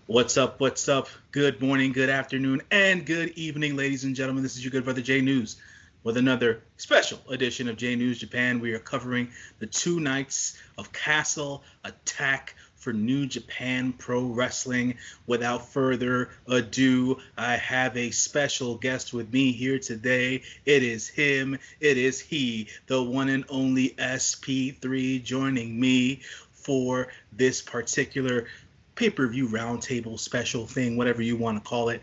What's up? What's up? Good morning, good afternoon, and good evening, ladies and gentlemen. This is your good brother J News with another special edition of J News Japan. We are covering the 2 nights of Castle Attack for New Japan Pro Wrestling. Without further ado, I have a special guest with me here today. It is him, it is he, the one and only SP3, joining me for this particular pay-per-view roundtable special thing, whatever you want to call it,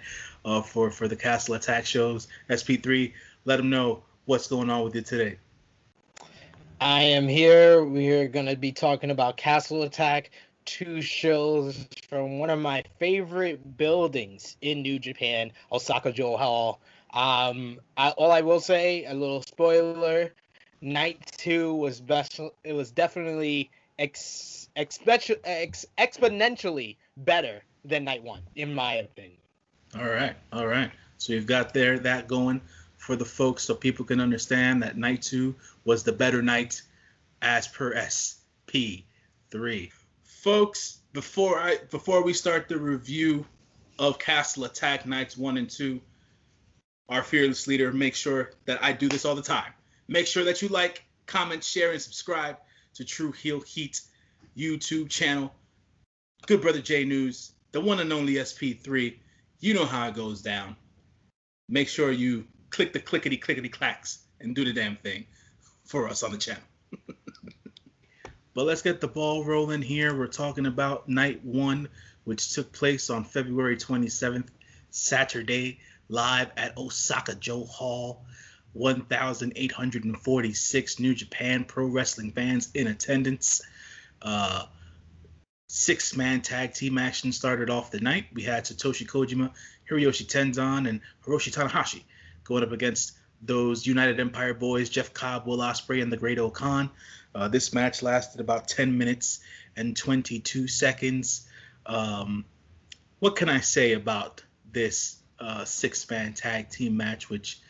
for the Castle Attack shows. SP3, let them know what's going on with you today. I am here. We're going to be talking about Castle Attack, 2 shows from one of my favorite buildings in New Japan, Osaka-jo Hall. All I will say, a little spoiler, Night 2 was best. It was definitely exponentially better than Night 1, in my opinion. All right. So you've got that going for the folks so people can understand that Night 2 was the better night as per SP3. Folks, before we start the review of Castle Attack Nights 1 and 2, our fearless leader makes sure that I do this all the time. Make sure that you like, comment, share, and subscribe to True Heel Heat YouTube channel. Good brother J News, the one and only SP3. You know how it goes down. Make sure you click the clickety clacks and do the damn thing for us on the channel. But let's get the ball rolling here. We're talking about Night 1, which took place on February 27th, Saturday, live at Osaka-jo Hall. 1,846 New Japan Pro Wrestling fans in attendance. 6-man tag team action started off the night. We had Satoshi Kojima, Hiroyoshi Tenzan, and Hiroshi Tanahashi going up against those United Empire boys, Jeff Cobb, Will Ospreay, and the Great Okan. This match lasted about 10 minutes and 22 seconds. What can I say about this 6-man tag team match, which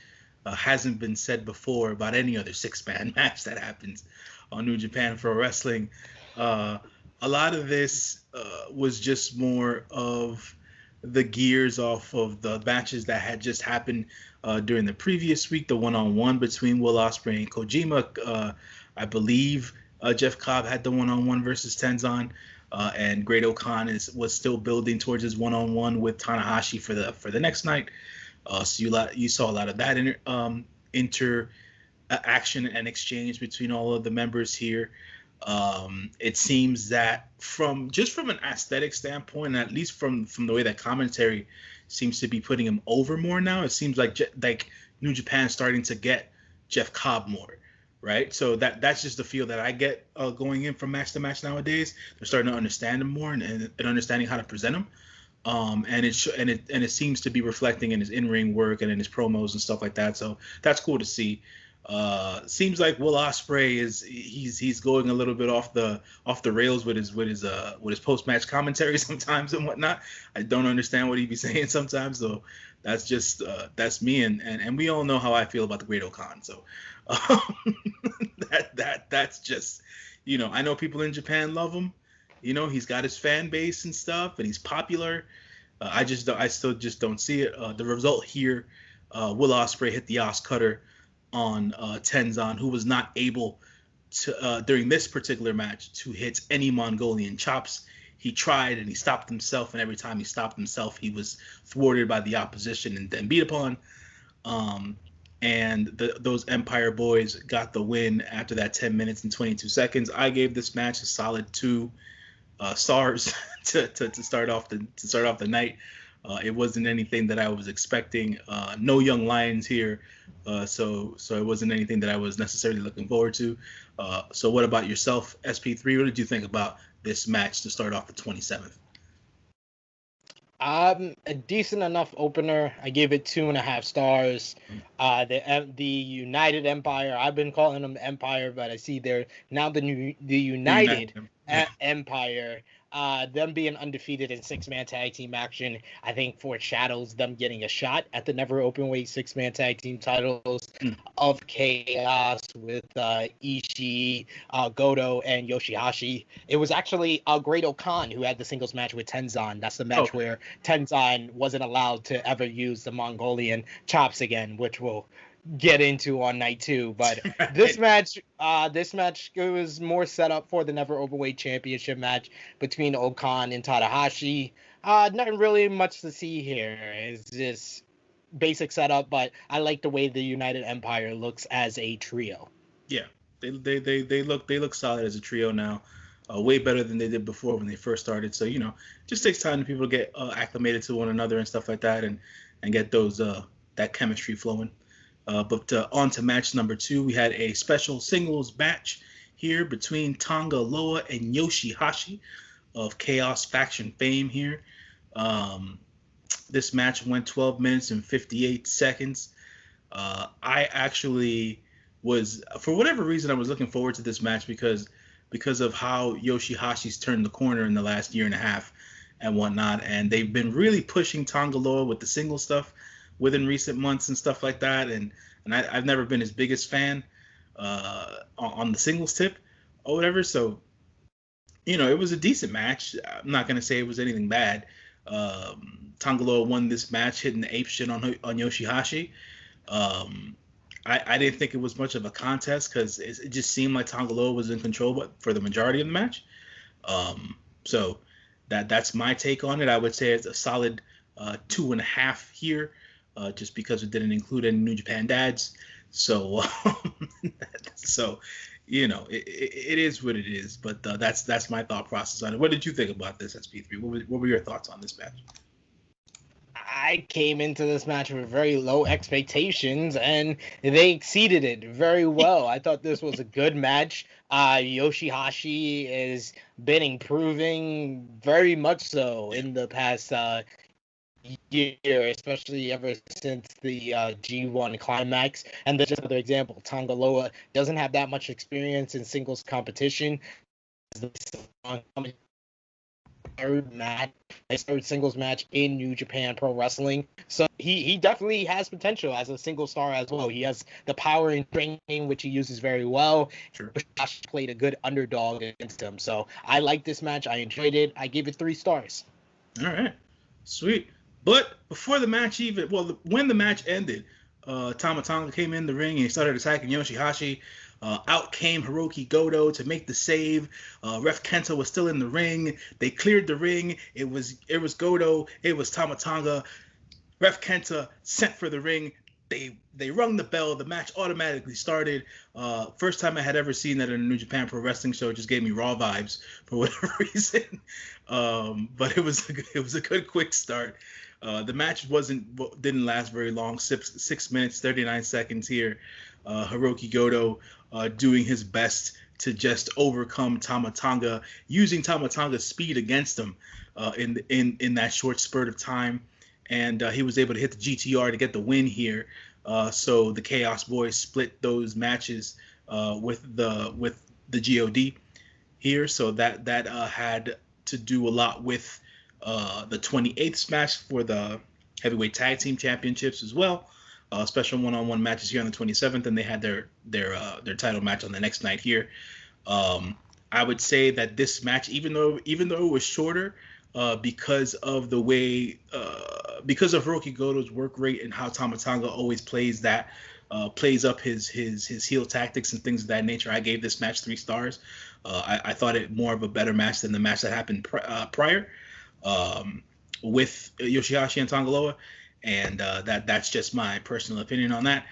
hasn't been said before about any other 6-man match that happens on New Japan Pro Wrestling? A lot of this was just more of the gears off of the matches that had just happened during the previous week, the one-on-one between Will Ospreay and Kojima. I believe Jeff Cobb had the one-on-one versus Tenzan, and Great Okan was still building towards his one-on-one with Tanahashi for the next night. So you saw a lot of that interaction and exchange between all of the members here. It seems that from an aesthetic standpoint, and at least from the way that commentary seems to be putting him over more now, it seems like New Japan starting to get Jeff Cobb more, right? So that's just the feel that I get going in from match to match nowadays. They're starting to understand him more and understanding how to present him. And it seems to be reflecting in his in-ring work and in his promos and stuff like that. So that's cool to see. Seems like Will Ospreay he's going a little bit off the rails with his post-match commentary sometimes and whatnot. I don't understand what he'd be saying sometimes, so that's just that's me, and we all know how I feel about the Great Okan. So that's just, I know people in Japan love him. He's got his fan base and stuff, and he's popular. I still just don't see it. The result here, Will Ospreay hit the Os Cutter on Tenzan, who was not able to, during this particular match, to hit any Mongolian chops. He tried and he stopped himself, and every time he stopped himself, he was thwarted by the opposition and then beat upon. And those Empire boys got the win after that 10 minutes and 22 seconds. I gave this match a solid 2 stars to start off the night. It wasn't anything that I was expecting. No young lions here, so it wasn't anything that I was necessarily looking forward to. So what about yourself, SP3? What did you think about this match to start off the 27th? A decent enough opener. I gave it 2.5 stars. The United Empire. I've been calling them Empire, but I see they're now the United Empire. them being undefeated in six-man tag team action, I think foreshadows them getting a shot at the never openweight six-man tag team titles of Chaos with Ishii, Goto, and Yoshihashi. It was actually Great Khan who had the singles match with Tenzan. That's the match where Tenzan wasn't allowed to ever use the Mongolian chops again, which we'll get into on night 2. But this match it was more set up for the never openweight championship match between Okan and Tadahashi. Nothing really much to see here. It's just basic setup, but I like the way the United Empire looks as a trio. Yeah, they look solid as a trio now. Way better than they did before when they first started. So, it just takes time for people to get acclimated to one another and stuff like that, and get those that chemistry flowing. But on to match number 2, we had a special singles match here between Tanga Loa and Yoshihashi of Chaos Faction fame here. This match went 12 minutes and 58 seconds. I actually was, for whatever reason, I was looking forward to this match because of how Yoshihashi's turned the corner in the last year and a half and whatnot. And they've been really pushing Tanga Loa with the single stuff within recent months and stuff like that. And I've never been his biggest fan on the singles tip or whatever. So, it was a decent match. I'm not going to say it was anything bad. Tanga Loa won this match, hitting the ape shit on Yoshihashi. I didn't think it was much of a contest because it just seemed like Tanga Loa was in control for the majority of the match. So that's my take on it. I would say it's a solid 2.5 here, just because it didn't include any New Japan dads. So it is what it is. But that's my thought process on it. What did you think about this, SP3? What were your thoughts on this match? I came into this match with very low expectations, and they exceeded it very well. I thought this was a good match. Yoshihashi has been improving very much so in the past year, especially ever since the G1 climax. And there's just another example. Tanga Loa doesn't have that much experience in singles competition. Third singles match in New Japan Pro Wrestling. So he definitely has potential as a single star as well. He has the power in training, which he uses very well. Sure. Josh played a good underdog against him. So I like this match. I enjoyed it. I gave it 3 stars. All right. Sweet. But before the match when the match ended, Tama Tonga came in the ring and he started attacking Yoshihashi. Out came Hiroki Goto to make the save. Ref Kenta was still in the ring. They cleared the ring. It was Goto. It was Tama Tonga. Ref Kenta sent for the ring. They rung the bell. The match automatically started. First time I had ever seen that in a New Japan Pro Wrestling show. It just gave me Raw vibes for whatever reason. But it was a good quick start. The match didn't last very long. 6 minutes 39 seconds here. Hiroki Goto doing his best to just overcome Tama Tonga, using Tama Tonga's speed against him in that short spurt of time, and he was able to hit the GTR to get the win here. So the Chaos Boys split those matches with the G.O.D. here. So that had to do a lot with the 28th match for the Heavyweight Tag Team Championships as well. Special one-on-one matches here on the 27th, and they had their title match on the next night here. I would say that this match, even though it was shorter, because of the way, because of Hiroki Goto's work rate and how Tama Tonga always plays up his heel tactics and things of that nature, I gave this match 3 stars. I thought it more of a better match than the match that happened prior with Yoshihashi and Tanga Loa. And that's just my personal opinion on that.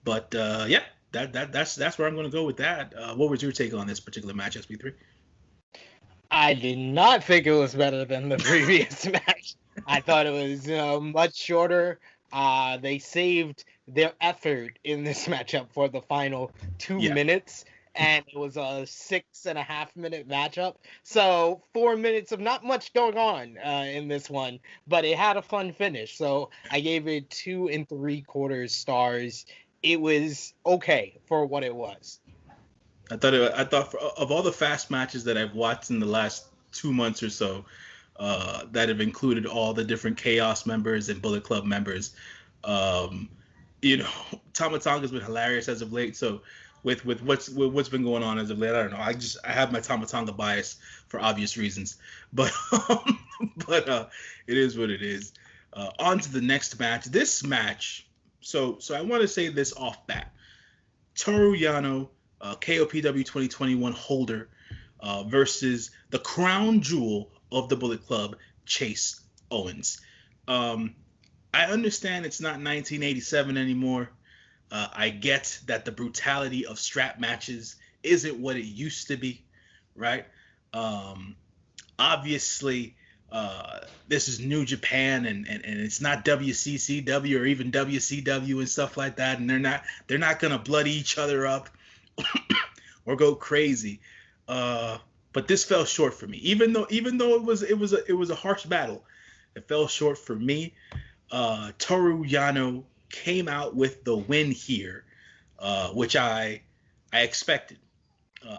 But yeah, that's where I'm going to go with that. What was your take on this particular match, SP3? I did not think it was better than the previous match. I thought it was much shorter. They saved their effort in this matchup for the final 2 minutes. And it was a 6.5 minute matchup. So 4 minutes of not much going on in this one, but it had a fun finish. So I gave it 2 3/4 stars. It was okay for what it was. I thought of all the fast matches that I've watched in the last 2 months or so that have included all the different Chaos members and Bullet Club members. You know, Tama Tonga's been hilarious as of late. So with what's been going on as of late, I don't know. I have my Tama Tonga bias for obvious reasons, but it is what it is. On to the next match. This match. So I want to say this off bat. Toru Yano, KOPW 2021 holder, versus the crown jewel of the Bullet Club, Chase Owens. I understand it's not 1987 anymore. I get that the brutality of strap matches isn't what it used to be, right? Obviously, this is New Japan, and it's not WCCW or even WCW and stuff like that, and they're not gonna bloody each other up or go crazy. But this fell short for me, even though it was a harsh battle. It fell short for me. Toru Yano came out with the win here, which I expected.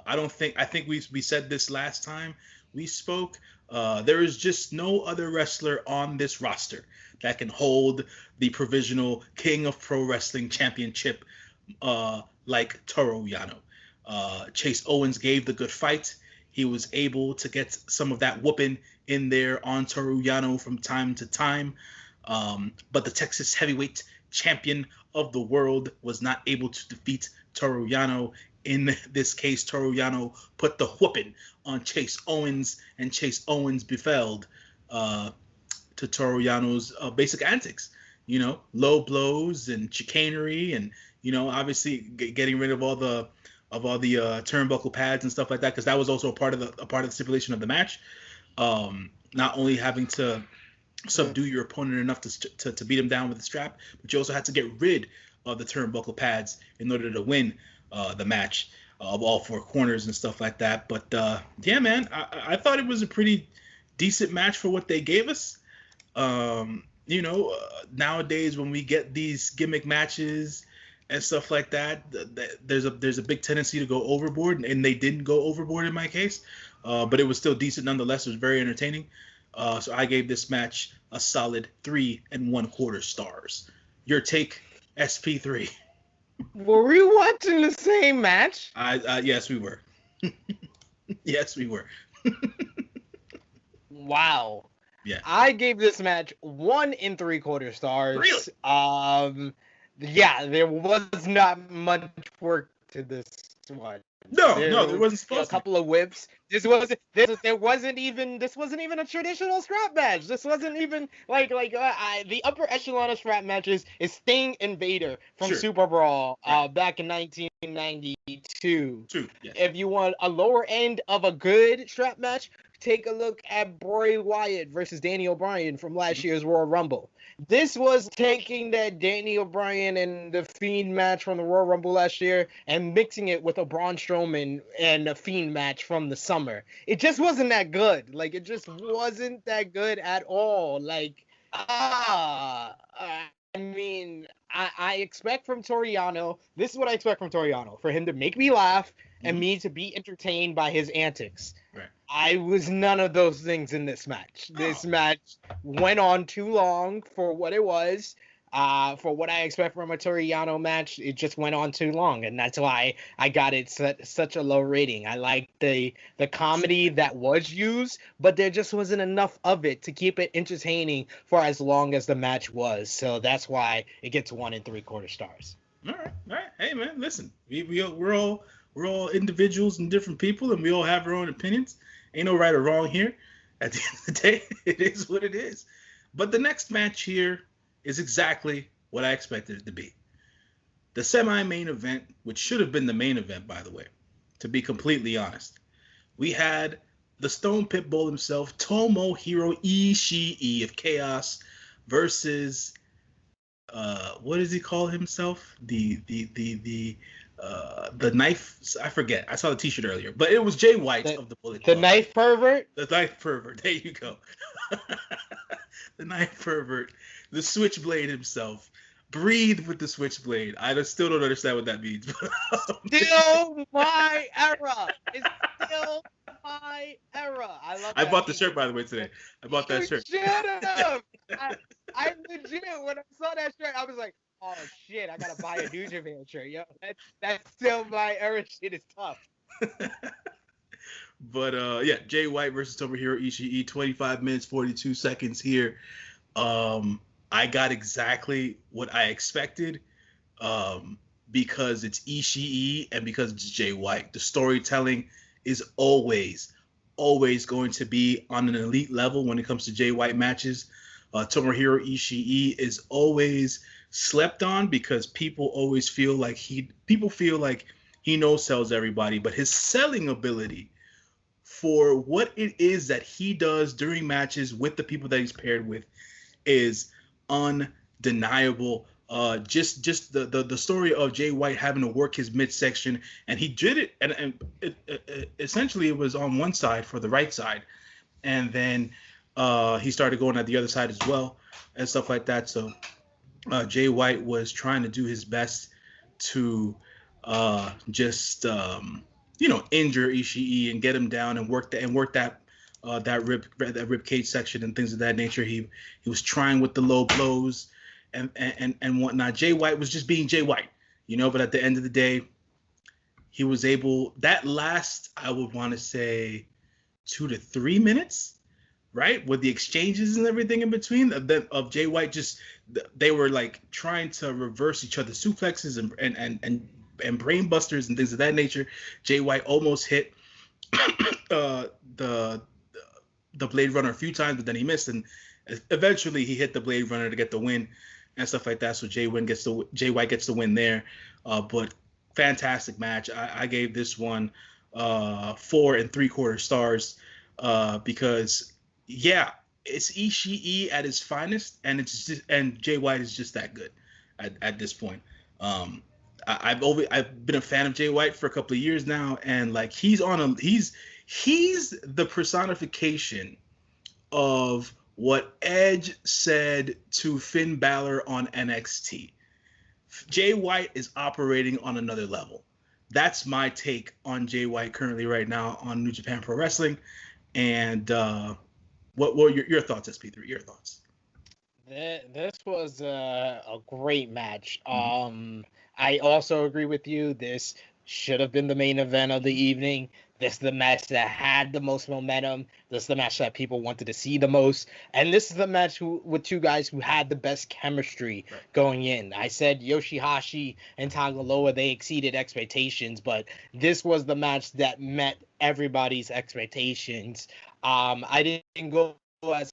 I think we said this last time we spoke. There is just no other wrestler on this roster that can hold the provisional King of Pro Wrestling Championship like Toru Yano. Chase Owens gave the good fight. He was able to get some of that whooping in there on Toru Yano from time to time. But the Texas Heavyweight Champion of the world was not able to defeat Toru Yano. In this case, Toru Yano put the whooping on Chase Owens, and Chase Owens befelled to Toru Yano's basic antics. You know, low blows and chicanery, and obviously getting rid of all the turnbuckle pads and stuff like that, because that was also a part of the stipulation of the match. Not only having to subdue your opponent enough to beat him down with the strap, but you also had to get rid of the turnbuckle pads in order to win the match of all four corners and stuff like that. But yeah, man, I thought it was a pretty decent match for what they gave us. Nowadays when we get these gimmick matches and stuff like that, there's a big tendency to go overboard, and they didn't go overboard in my case, but it was still decent nonetheless. It was very entertaining. So I gave this match a solid 3 1/4 stars. Your take, SP3? Were we watching the same match? Yes, we were. Yes, we were. Wow. Yeah. I gave this match 1 3/4 stars. Really? Yeah, there was not much work to this one. No, there wasn't supposed to. A couple of whips. This wasn't even a traditional strap match. This wasn't even the upper echelon of strap matches is Sting and Vader from Super Brawl back in 1992. True. Yeah. If you want a lower end of a good strap match, take a look at Bray Wyatt versus Danny O'Brien from last year's Royal Rumble. This was taking that Danny O'Brien and the Fiend match from the Royal Rumble last year and mixing it with a Braun Strowman and a Fiend match from the summer. It just wasn't that good. It just wasn't that good at all. I expect from Toru Yano, this is what I expect from Toru Yano, for him to make me laugh and me to be entertained by his antics. Right. I was none of those things in this match. This match went on too long for what it was. For what I expect from a Toru Yano match, it just went on too long, and that's why I got it such a low rating. I liked the comedy that was used, but there just wasn't enough of it to keep it entertaining for as long as the match was. So that's why it gets 1 3/4 stars. All right. Hey, man, listen, we're all individuals and different people, and we all have our own opinions. Ain't no right or wrong here. At the end of the day, it is what it is. But the next match here is exactly what I expected it to be. The semi-main event, which should have been the main event, by the way, to be completely honest. We had the Stone Pitbull himself, Tomohiro Ishii of Chaos, versus what does he call himself? The knife, I forget. I saw the t-shirt earlier, but it was Jay White of the Bullet Club. The knife pervert? The knife pervert. There you go. The knife pervert. The switchblade himself. Breathe with the switchblade. I still don't understand what that means. Still my era. It's still my my era. I love. I bought the shirt, by the way, today. I bought that shirt. Shut up! I legit, when I saw that shirt, I was like, oh shit, I gotta buy a New Japan shirt. Yo, that's still my era. Shit is tough. But yeah, Jay White versus Tomohiro Ishii, 25 minutes 42 seconds here. I got exactly what I expected. Because it's Ishii and because it's Jay White. The storytelling is always going to be on an elite level when it comes to Jay White matches. Tomohiro Ishii is always slept on because people always feel like he no-sells everybody, but his selling ability for what it is that he does during matches with the people that he's paired with is undeniable. Just the story of Jay White having to work his midsection, and he did it, and essentially it was on one side for the right side, and then he started going at the other side as well and stuff like that. So Jay White was trying to do his best to just injure Ishii and get him down and work that rib cage section and things of that nature. He was trying with the low blows and whatnot. Jay White was just being Jay White, but at the end of the day, he was able, that last, I would want to say 2 to 3 minutes, right? With the exchanges and everything in between of Jay White, they were like trying to reverse each other's suplexes and brain busters and things of that nature. Jay White almost hit the Blade Runner a few times, but then he missed, and eventually he hit the Blade Runner to get the win and stuff like that. So Jay White gets the win there. But fantastic match. I gave this one 4 3/4 stars because it's Ishii at his finest, and Jay White is just that good at this point. I've been a fan of Jay White for a couple of years now, and like he's the personification of what Edge said to Finn Balor on NXT. Jay White is operating on another level. That's my take on Jay White currently right now on New Japan Pro Wrestling. And what were your thoughts, SP3? Your thoughts? This was a great match. I also agree with you. This should have been the main event of the evening. This is the match that had the most momentum. This is the match that people wanted to see the most. And this is the match with two guys who had the best chemistry going in. I said Yoshihashi and Tagaloa, they exceeded expectations, but this was the match that met everybody's expectations. I didn't go as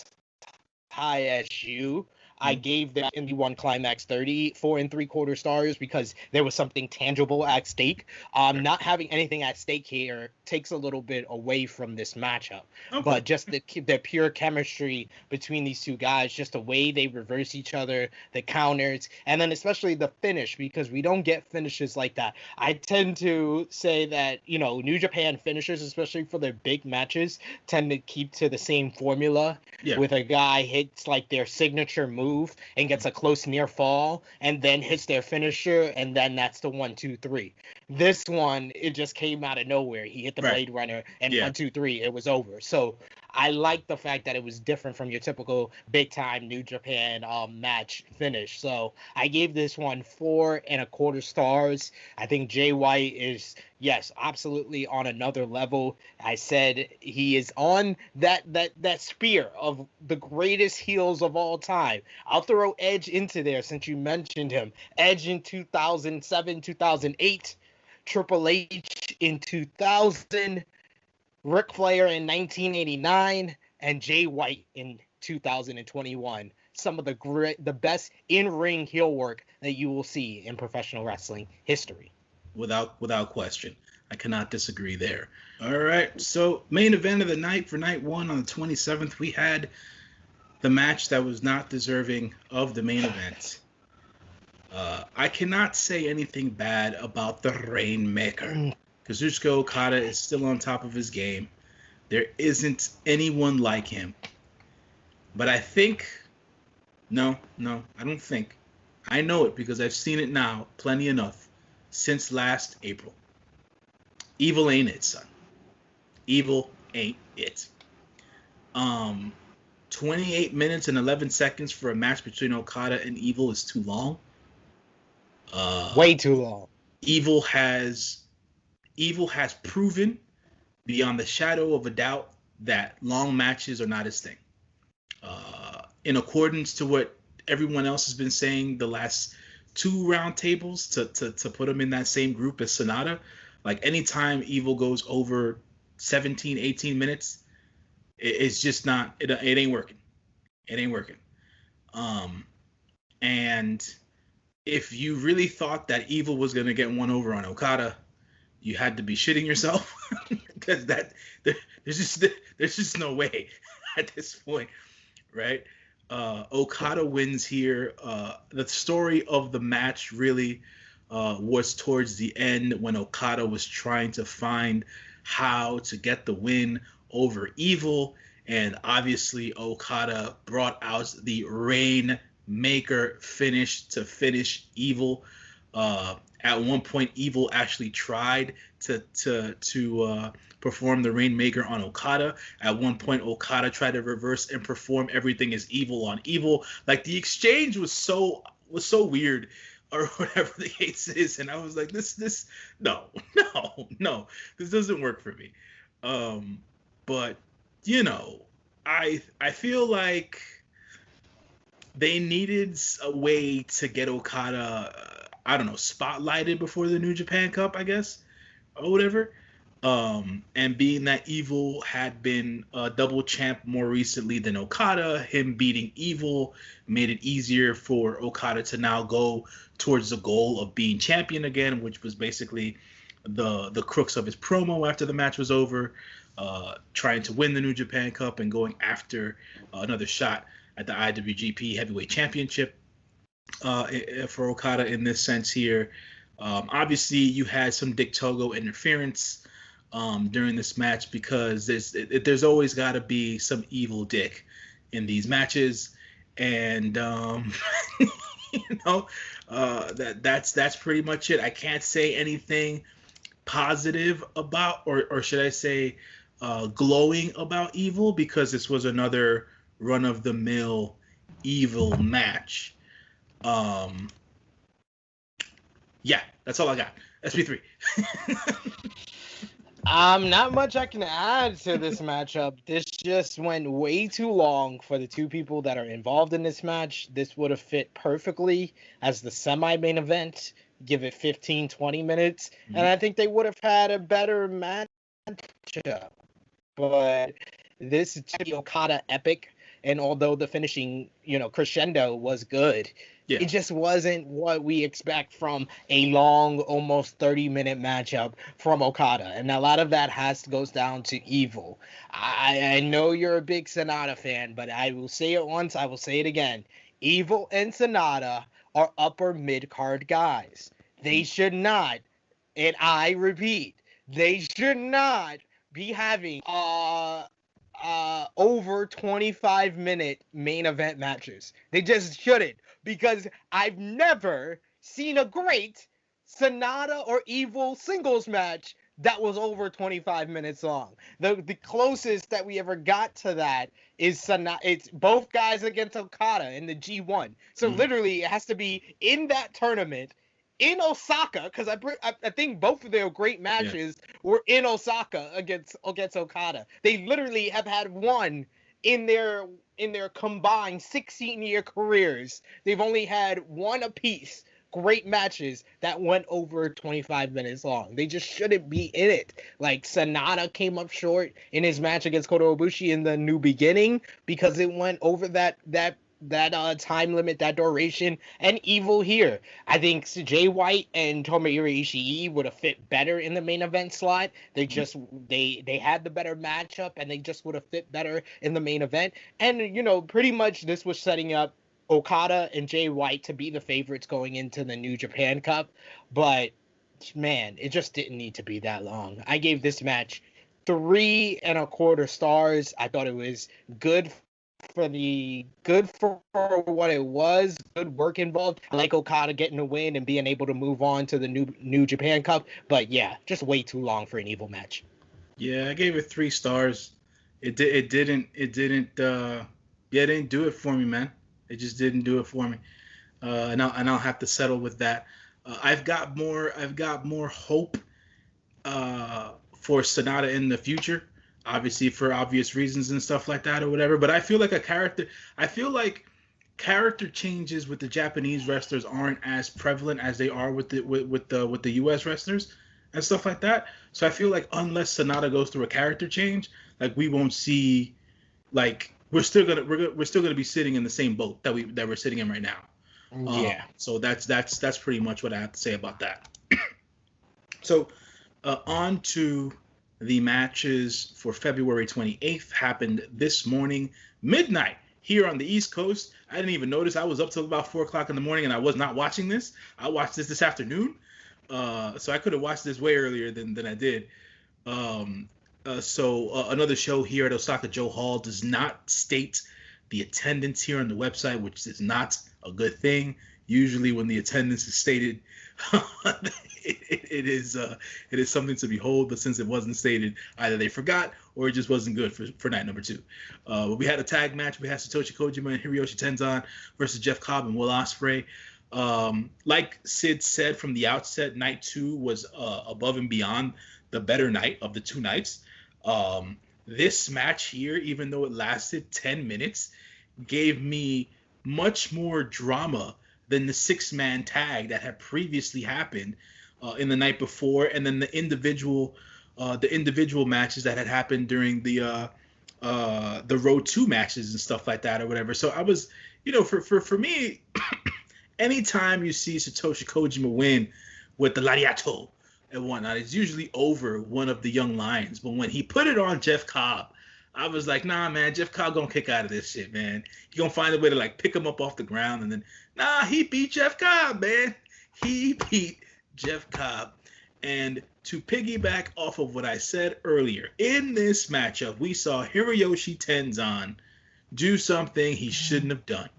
high as you. I gave that in the one climax 30, 4 3/4 stars because there was something tangible at stake. Not having anything at stake here takes a little bit away from this matchup. Okay. But just the pure chemistry between these two guys, just the way they reverse each other, the counters, and then especially the finish, because we don't get finishes like that. I tend to say that, New Japan finishers, especially for their big matches, tend to keep to the same formula with a guy hits like their signature move and gets a close near fall and then hits their finisher, and then that's the 1 2 3. This one, it just came out of nowhere. He hit the Blade Runner and 1 2 3, it was over. So I like the fact that it was different from your typical big time New Japan match finish. So I gave this one 4 1/4 stars. I think Jay White is, yes, absolutely on another level. I said he is on that spear of the greatest heels of all time. I'll throw Edge into there since you mentioned him. Edge in 2007, 2008, Triple H in 2000, Ric Flair in 1989, and Jay White in 2021. Some of the best in-ring heel work that you will see in professional wrestling history. Without question. I cannot disagree there. All right, so main event of the night for night 1 on the 27th, we had the match that was not deserving of the main event. I cannot say anything bad about the Rainmaker. Kazuchika Okada is still on top of his game. There isn't anyone like him. But I think, no, I don't think. I know it because I've seen it now plenty enough since last April. Evil ain't it, son. Evil ain't it. 28 minutes and 11 seconds for a match between Okada and Evil is too long. Way too long. Evil has proven beyond the shadow of a doubt that long matches are not his thing. In accordance to what everyone else has been saying the last two round tables to put him in that same group as Sonata, like anytime Evil goes over 17, 18 minutes, it's just not, it ain't working. It ain't working. And if you really thought that Evil was going to get one over on Okada, you had to be shitting yourself, because there's just no way at this point, right? Okada wins here. The story of the match really was towards the end, when Okada was trying to find how to get the win over Evil, and obviously Okada brought out the Rainmaker finish to finish Evil. At one point, Evil actually tried to perform the Rainmaker on Okada. At one point, Okada tried to reverse and perform Everything is Evil on Evil. Like, the exchange was so weird, or whatever the case is, and I was like, no, this doesn't work for me. But you know, I feel like they needed a way to get Okada, I don't know, spotlighted before the New Japan Cup, I guess, or whatever. And being that Evil had been a double champ more recently than Okada, him beating Evil made it easier for Okada to now go towards the goal of being champion again, which was basically the crux of his promo after the match was over, trying to win the New Japan Cup and going after another shot at the IWGP Heavyweight Championship for Okada in this sense here. Obviously, you had some Dick Togo interference during this match, because there's always got to be some evil dick in these matches, and that's pretty much it. I can't say anything positive about, or should I say glowing about Evil, because this was another run-of-the-mill Evil match. Yeah, that's all I got. SP3. Not much I can add to this matchup. This just went way too long for the two people that are involved in this match. This would have fit perfectly as the semi-main event. Give it 15, 20 minutes, and I think they would have had a better matchup. But this is the Okada epic, and although the finishing, crescendo was good, it just wasn't what we expect from a long, almost 30-minute matchup from Okada. And a lot of that goes down to Evil. I know you're a big Sonata fan, but I will say it once, I will say it again. Evil and Sonata are upper mid-card guys. They should not, and I repeat, they should not be having over 25-minute main event matches. They just shouldn't, because I've never seen a great Sonata or Evil singles match that was over 25 minutes long. The closest that we ever got to that is Sonata. It's both guys against Okada in the G1. So literally, it has to be in that tournament in Osaka, because I think both of their great matches were in Osaka against Okada. They literally have had one in their combined 16-year careers. They've only had one apiece. Great matches that went over 25 minutes long. They just shouldn't be in it. Like, Sonata came up short in his match against Kota Ibushi in the New Beginning because it went over that time limit, that duration, and Evil here. I think Jay White and Tomohiro Ishii would have fit better in the main event slot. They just they had the better matchup, and they just would have fit better in the main event. And pretty much this was setting up Okada and Jay White to be the favorites going into the New Japan Cup. But man, it just didn't need to be that long. I gave this match 3.25 stars. I thought it was good for what it was. Good work involved. I like Okada getting a win and being able to move on to the New Japan Cup. But yeah, just way too long for an Evil match. Yeah, I gave it 3 stars. It didn't yeah, it didn't do it for me, man. It just didn't do it for me. And I'll have to settle with that. I've got more hope for Sonata in the future, obviously for obvious reasons and stuff like that or whatever. But I feel like character changes with the Japanese wrestlers aren't as prevalent as they are with the U.S. wrestlers and stuff like that. So I feel like unless Sonata goes through a character change, like we won't see, like we're still gonna be sitting in the same boat that we're sitting in right now. Yeah. So that's pretty much what I have to say about that. So on to the matches for February 28th. Happened this morning, midnight here on the East Coast. I didn't even notice. I was up till about 4 o'clock in the morning, and I was not watching this. I watched this afternoon, so I could have watched this way earlier than I did. So another show here at Osaka-jo Hall does not state the attendance here on the website, which is not a good thing. Usually, when the attendance is stated, it is something to behold. But since it wasn't stated, either they forgot or it just wasn't good for night number 2. But we had a tag match. We had Satoshi Kojima and Hiroshi Tenzan versus Jeff Cobb and Will Ospreay. Like Sid said from the outset, night 2 was above and beyond the better night of the 2 nights. This match here, even though it lasted 10 minutes, gave me much more drama than the 6-man tag that had previously happened in the night before, and then the individual matches that had happened during the Road 2 matches and stuff like that or whatever. So I was, for me, anytime you see Satoshi Kojima win with the Lariato and whatnot, it's usually over one of the young lions. But when he put it on Jeff Cobb, I was like, nah, man, Jeff Cobb gonna kick out of this shit, man. He gonna find a way to like pick him up off the ground, and then he beat Jeff Cobb, man. He beat Jeff Cobb. And to piggyback off of what I said earlier, in this matchup, we saw Hiroshi Tenzan do something he shouldn't have done.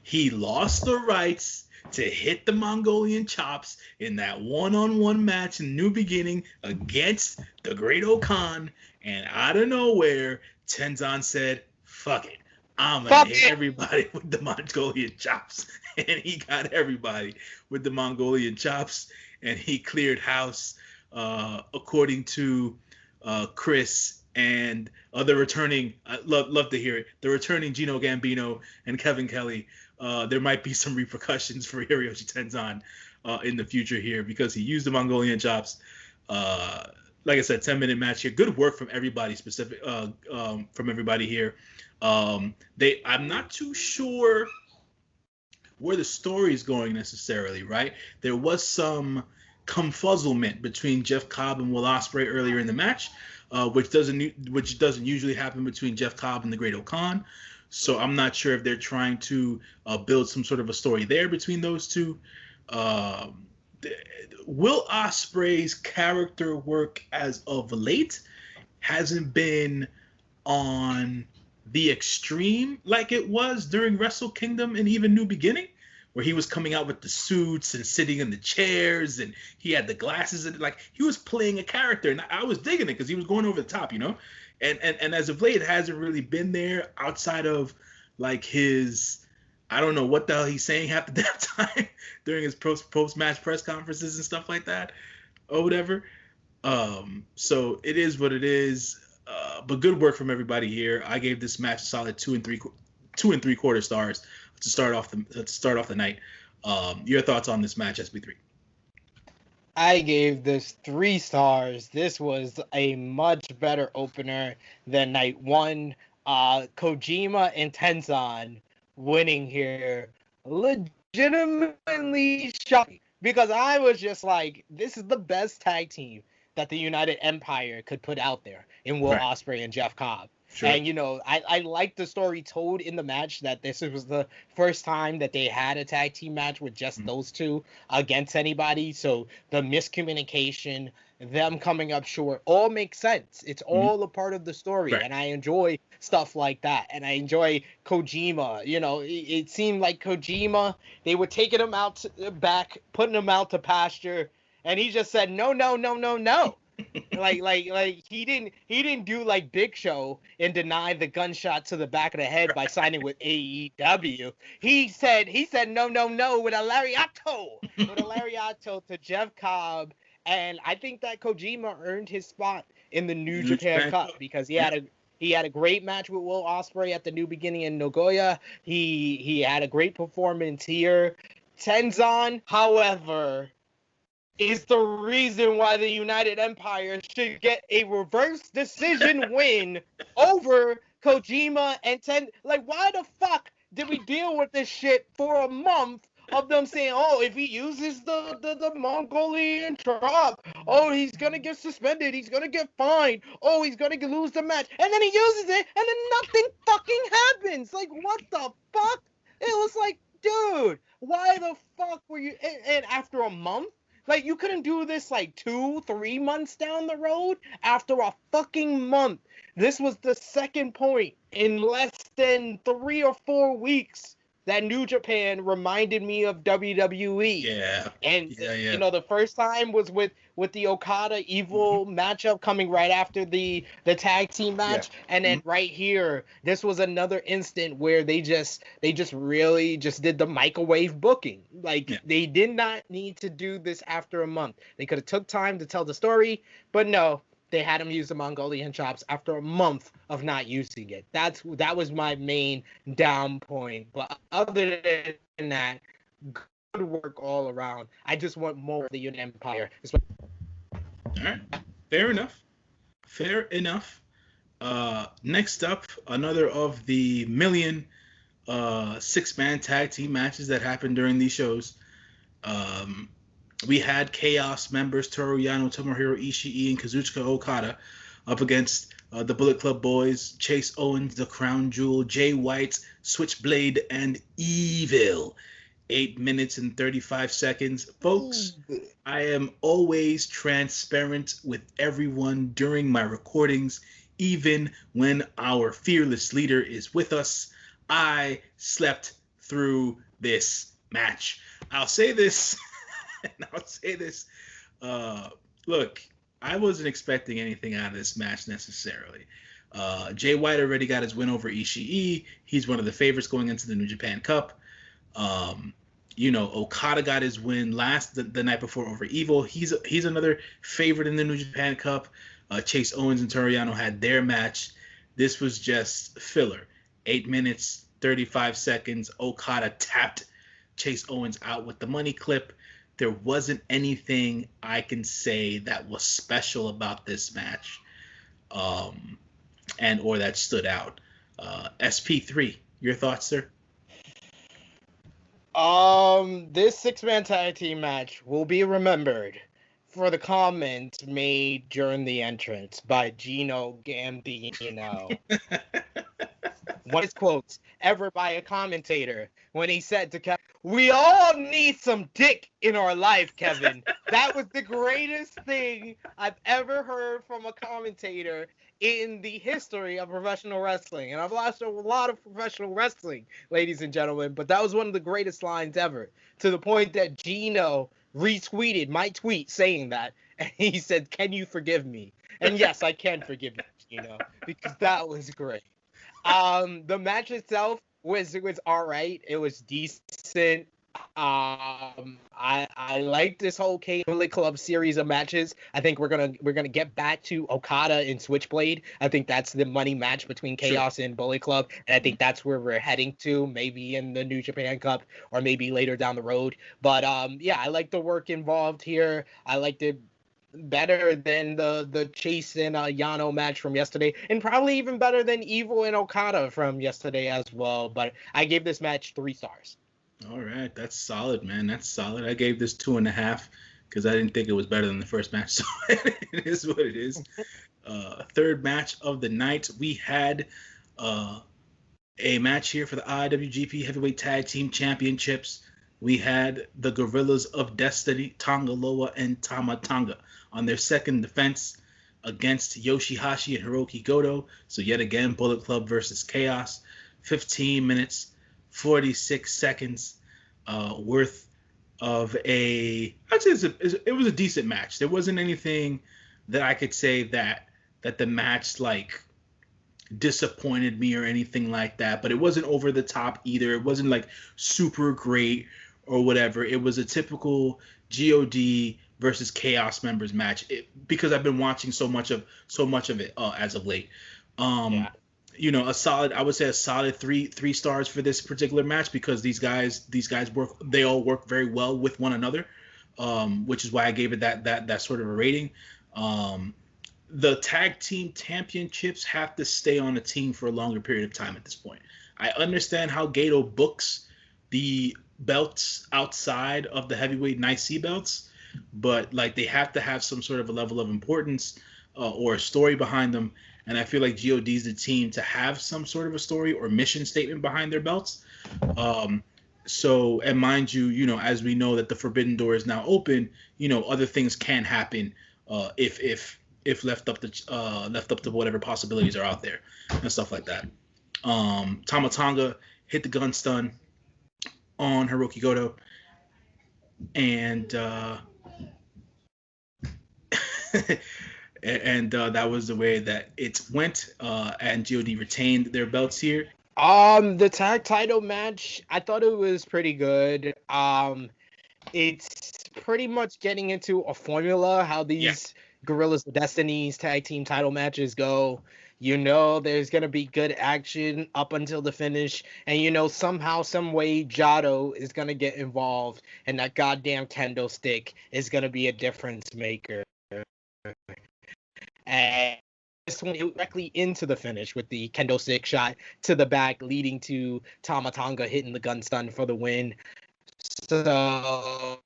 He lost the rights to hit the Mongolian chops in that one-on-one match in New Beginning against the Great Khan. And out of nowhere, Tenzan said, fuck it. I'm going to hit everybody with the Mongolian chops. And he got everybody with the Mongolian chops. And he cleared house, according to Chris and the returning, I love to hear it, the returning Gino Gambino and Kevin Kelly. There might be some repercussions for Hiroshi Tenzan in the future here because he used the Mongolian chops. Like I said, 10-minute match here. Good work from everybody from everybody here. I'm not too sure where the story is going necessarily, right? There was some confuzzlement between Jeff Cobb and Will Ospreay earlier in the match, which doesn't usually happen between Jeff Cobb and the Great Khan. So I'm not sure if they're trying to build some sort of a story there between those two. Will Ospreay's character work as of late hasn't been on the extreme like it was during Wrestle Kingdom and even New Beginning, where he was coming out with the suits and sitting in the chairs and he had the glasses and like he was playing a character, and I was digging it because he was going over the top, And as of late, it hasn't really been there outside of like his, I don't know what the hell he's saying half the damn time during his post-match press conferences and stuff like that or whatever. So it is what it is. But good work from everybody here. I gave this match a solid 2 3/4 stars to start off the night. Your thoughts on this match, SB3? I gave this 3 stars. This was a much better opener than night 1. Kojima and Tenzan winning here legitimately shocking, because I was just like, this is the best tag team that the United Empire could put out there in Will Ospreay and Jeff Cobb. Sure. And, I like the story told in the match that this was the first time that they had a tag team match with just those two against anybody. So the miscommunication, them coming up short, all makes sense. It's all a part of the story. Right. And I enjoy stuff like that. And I enjoy Kojima. It seemed like Kojima, they were taking him out back, putting him out to pasture. And he just said, no. Like he didn't do like Big Show and deny the gunshot to the back of the head by signing with AEW. He said no with a lariato to Jeff Cobb, and I think that Kojima earned his spot in the New Japan Cup because he had a great match with Will Ospreay at the New Beginning in Nagoya. He had a great performance here. Tenzan, however, is the reason why the United Empire should get a reverse decision win over Kojima and Ten. Like, why the fuck did we deal with this shit for a month of them saying, oh, if he uses the Mongolian drop, oh, he's gonna get suspended, he's gonna get fined, oh, he's gonna lose the match, and then he uses it, and then nothing fucking happens. Like, what the fuck? It was like, dude, why the fuck were you? And after a month. Like, you couldn't do this, like, 2-3 months down the road after a fucking month. This was the second point in less than 3 or 4 weeks that New Japan reminded me of WWE. Yeah. And, you know, the first time was with the Okada Evil matchup coming right after the tag team match. Yeah. And then right here, this was another instant where they just really just did the microwave booking. Like, they did not need to do this after a month. They could have took time to tell the story, but no. They had him use the Mongolian chops after a month of not using it. That was my main down point. But other than that, good work all around. I just want more of the Union Empire. All right. Fair enough. Next up, another of the million 6-man tag team matches that happened during these shows. We had Chaos members Toru Yano, Tomohiro Ishii, and Kazuchika Okada up against the Bullet Club boys, Chase Owens, the Crown Jewel, Jay White, Switchblade, and Evil. 8 minutes and 35 seconds. Folks, I am always transparent with everyone during my recordings, even when our fearless leader is with us. I slept through this match. I'll say this. And I'll say this, look, I wasn't expecting anything out of this match necessarily. Jay White already got his win over Ishii. He's one of the favorites going into the New Japan Cup. Okada got his win the night before over Evil. He's another favorite in the New Japan Cup. Chase Owens and Toru Yano had their match. This was just filler. 8 minutes, 35 seconds. Okada tapped Chase Owens out with the money clip. There wasn't anything I can say that was special about this match, or that stood out. SP3, your thoughts, sir? This 6-man tag team match will be remembered for the comments made during the entrance by Gino Gambino. One of his quotes ever by a commentator when he said to Kevin, "We all need some dick in our life, Kevin." That was the greatest thing I've ever heard from a commentator in the history of professional wrestling. And I've watched a lot of professional wrestling, ladies and gentlemen, but that was one of the greatest lines ever, to the point that Gino retweeted my tweet saying that. And he said, "Can you forgive me?" And yes, I can forgive you, Gino, because that was great. The match itself was all right. It was decent. I like this whole Bullet Club series of matches. I think we're gonna get back to Okada and Switchblade. I think that's the money match between Chaos and Bullet Club, and I think that's where we're heading to, maybe in the New Japan Cup or maybe later down the road. But I like the work involved here. I liked it better than the Chase and Yano match from yesterday, and probably even better than Evil and Okada from yesterday as well. But I gave this match 3 stars. All right, that's solid, man. That's solid. I gave this 2.5 because I didn't think it was better than the first match, so it is what it is. Third match of the night, we had a match here for the IWGP Heavyweight Tag Team Championships. We had the Gorillas of Destiny, Tonga Loa and Tama Tonga, on their second defense against Yoshihashi and Hiroki Goto. So yet again, Bullet Club versus Chaos. 15 minutes, 46 seconds worth of I'd say it was a decent match. There wasn't anything that I could say that the match like disappointed me or anything like that, but it wasn't over the top either. It wasn't like super great or whatever. It was a typical G.O.D versus Chaos members match, because I've been watching so much of it as of late. Yeah. You know, I would say a solid three stars for this particular match, because these guys all work very well with one another, which is why I gave it that sort of a rating. The tag team championships have to stay on a team for a longer period of time at this point. I understand how Gato books the belts outside of the heavyweight and IC belts, but like they have to have some sort of a level of importance or a story behind them. And I feel like G.O.D is the team to have some sort of a story or mission statement behind their belts. So, and mind you, you know, as we know that the Forbidden Door is now open, you know, other things can happen if left up to whatever possibilities are out there and stuff like that. Tama Tonga hit the gun stun on Hiroki Goto, and and that was the way that it went. And G.O.D retained their belts here. The tag title match, I thought it was pretty good. It's pretty much getting into a formula how these Guerrillas of Destiny's tag team title matches go. You know, there's going to be good action up until the finish. And, you know, somehow, some way, Jado is going to get involved. And that goddamn kendo stick is going to be a difference maker. And this went directly into the finish with the kendo stick shot to the back, leading to Tama Tonga hitting the gun stun for the win. So,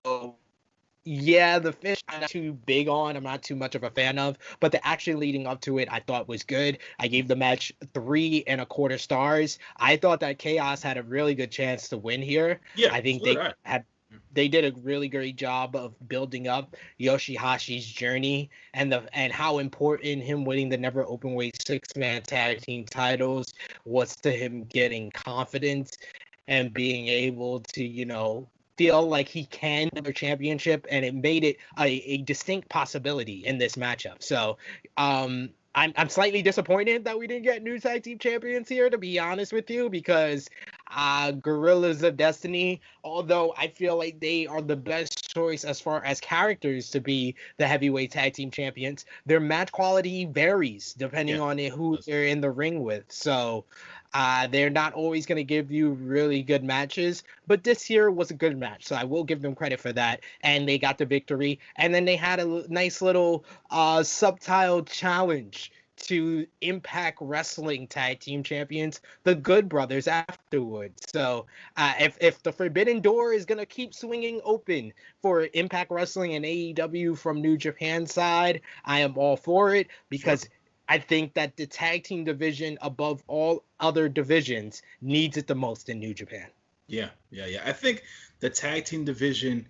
yeah, the finish I'm not too big on. I'm not too much of a fan of, but the action leading up to it I thought was good. I gave the match 3 1/4 stars. I thought that Chaos had a really good chance to win here. Yeah, I think they did a really great job of building up Yoshihashi's journey and how important him winning the never openweight 6-man tag team titles was to him getting confidence and being able to, you know, feel like he can win the championship, and it made it a distinct possibility in this matchup. So I'm slightly disappointed that we didn't get new tag team champions here, to be honest with you, because Guerrillas of Destiny, although I feel like they are the best choice as far as characters to be the heavyweight tag team champions, their match quality varies depending on who they're in the ring with. So they're not always going to give you really good matches, but this here was a good match, so I will give them credit for that. And they got the victory, and then they had a nice little subtle challenge to Impact Wrestling tag team champions, the Good Brothers, afterwards. So if the Forbidden Door is going to keep swinging open for Impact Wrestling and AEW from New Japan side, I am all for it, because I think that the tag team division, above all other divisions, needs it the most in New Japan. Yeah. I think the tag team division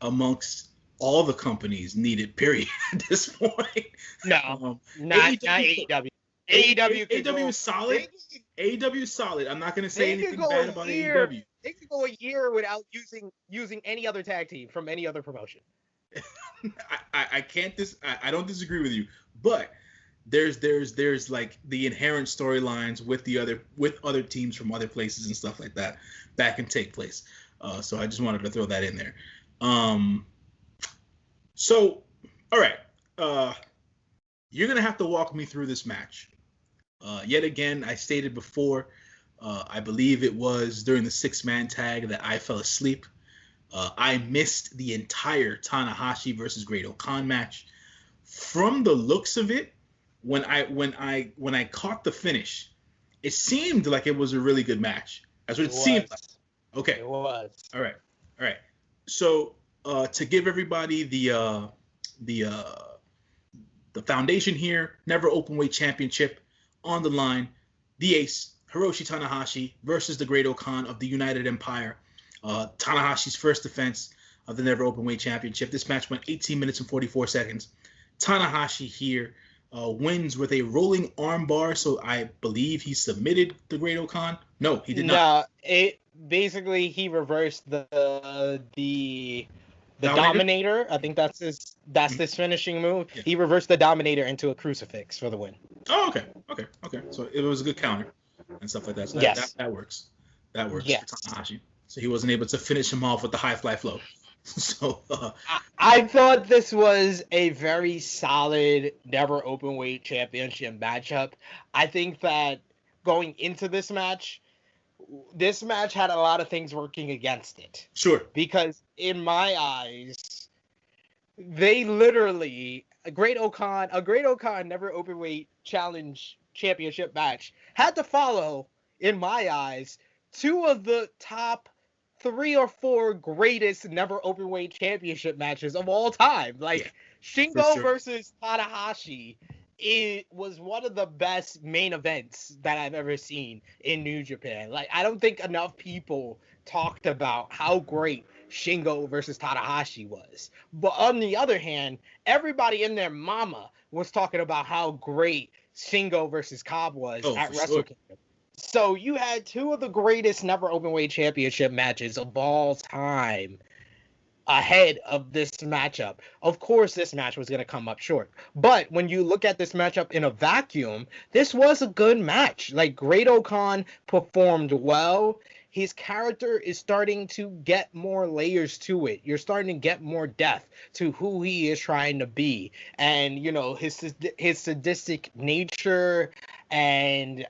amongst all the companies need it, period, at this point. No, not AEW. AEW is solid. AEW is solid. I'm not going to say anything bad about AEW. They could go a year without using any other tag team from any other promotion. I don't disagree with you, but there's like the inherent storylines with other teams from other places and stuff like that can take place. So I just wanted to throw that in there. So all right, you're gonna have to walk me through this match. Yet again, I stated before, I believe it was during the 6-man tag that I fell asleep. I missed the entire Tanahashi versus Great-O-Khan match. From the looks of it, when I caught the finish, it seemed like it was a really good match. That's what it seemed like. Okay. It was. All right. So to give everybody the foundation here, never openweight championship on the line, the ace Hiroshi Tanahashi versus the Great-O-Khan of the United Empire. Tanahashi's first defense of the never openweight championship. This match went 18 minutes and 44 seconds. Tanahashi here wins with a rolling arm bar, so I believe he submitted the Great-O-Khan. No, he did not. Basically he reversed the The Dominator. I think that's his finishing move. Yeah. He reversed the Dominator into a crucifix for the win. Oh, okay. So it was a good counter and stuff like that. So that works. That works for Tanahashi. So he wasn't able to finish him off with the high fly flow. So I thought this was a very solid never openweight championship matchup. I think that going into this match had a lot of things working against it. Sure. Because in my eyes, they literally a Great Okan never openweight challenge championship match had to follow, in my eyes, two of the top 3 or 4 greatest never openweight championship matches of all time. Like Shingo versus Tadahashi, it was one of the best main events that I've ever seen in New Japan. Like, I don't think enough people talked about how great Shingo versus Tadahashi was. But on the other hand, everybody and their mama was talking about how great Shingo versus Cobb was at Wrestle Kingdom. So you had two of the greatest never openweight championship matches of all time ahead of this matchup. Of course, this match was going to come up short. But when you look at this matchup in a vacuum, this was a good match. Like, Great Okan performed well. His character is starting to get more layers to it. You're starting to get more depth to who he is trying to be. And, you know, his sadistic nature and,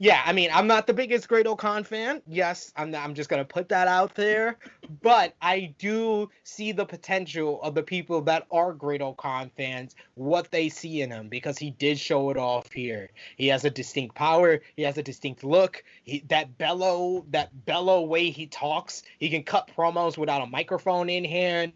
yeah, I mean, I'm not the biggest Great Okan fan. Yes, I'm just going to put that out there. But I do see the potential of the people that are Great Okan fans, what they see in him, because he did show it off here. He has a distinct power. He has a distinct look. That bellow way he talks. He can cut promos without a microphone in hand.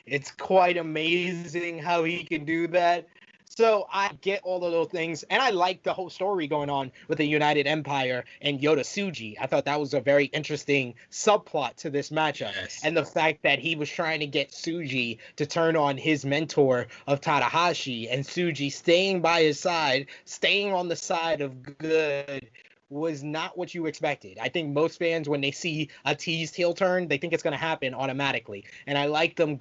It's quite amazing how he can do that. So I get all of those things, and I like the whole story going on with the United Empire and Yota Tsuji. I thought that was a very interesting subplot to this matchup, and the fact that he was trying to get Tsuji to turn on his mentor of Tadahashi, and Tsuji staying by his side, staying on the side of good, was not what you expected. I think most fans, when they see a teased heel turn, they think it's going to happen automatically. And I like them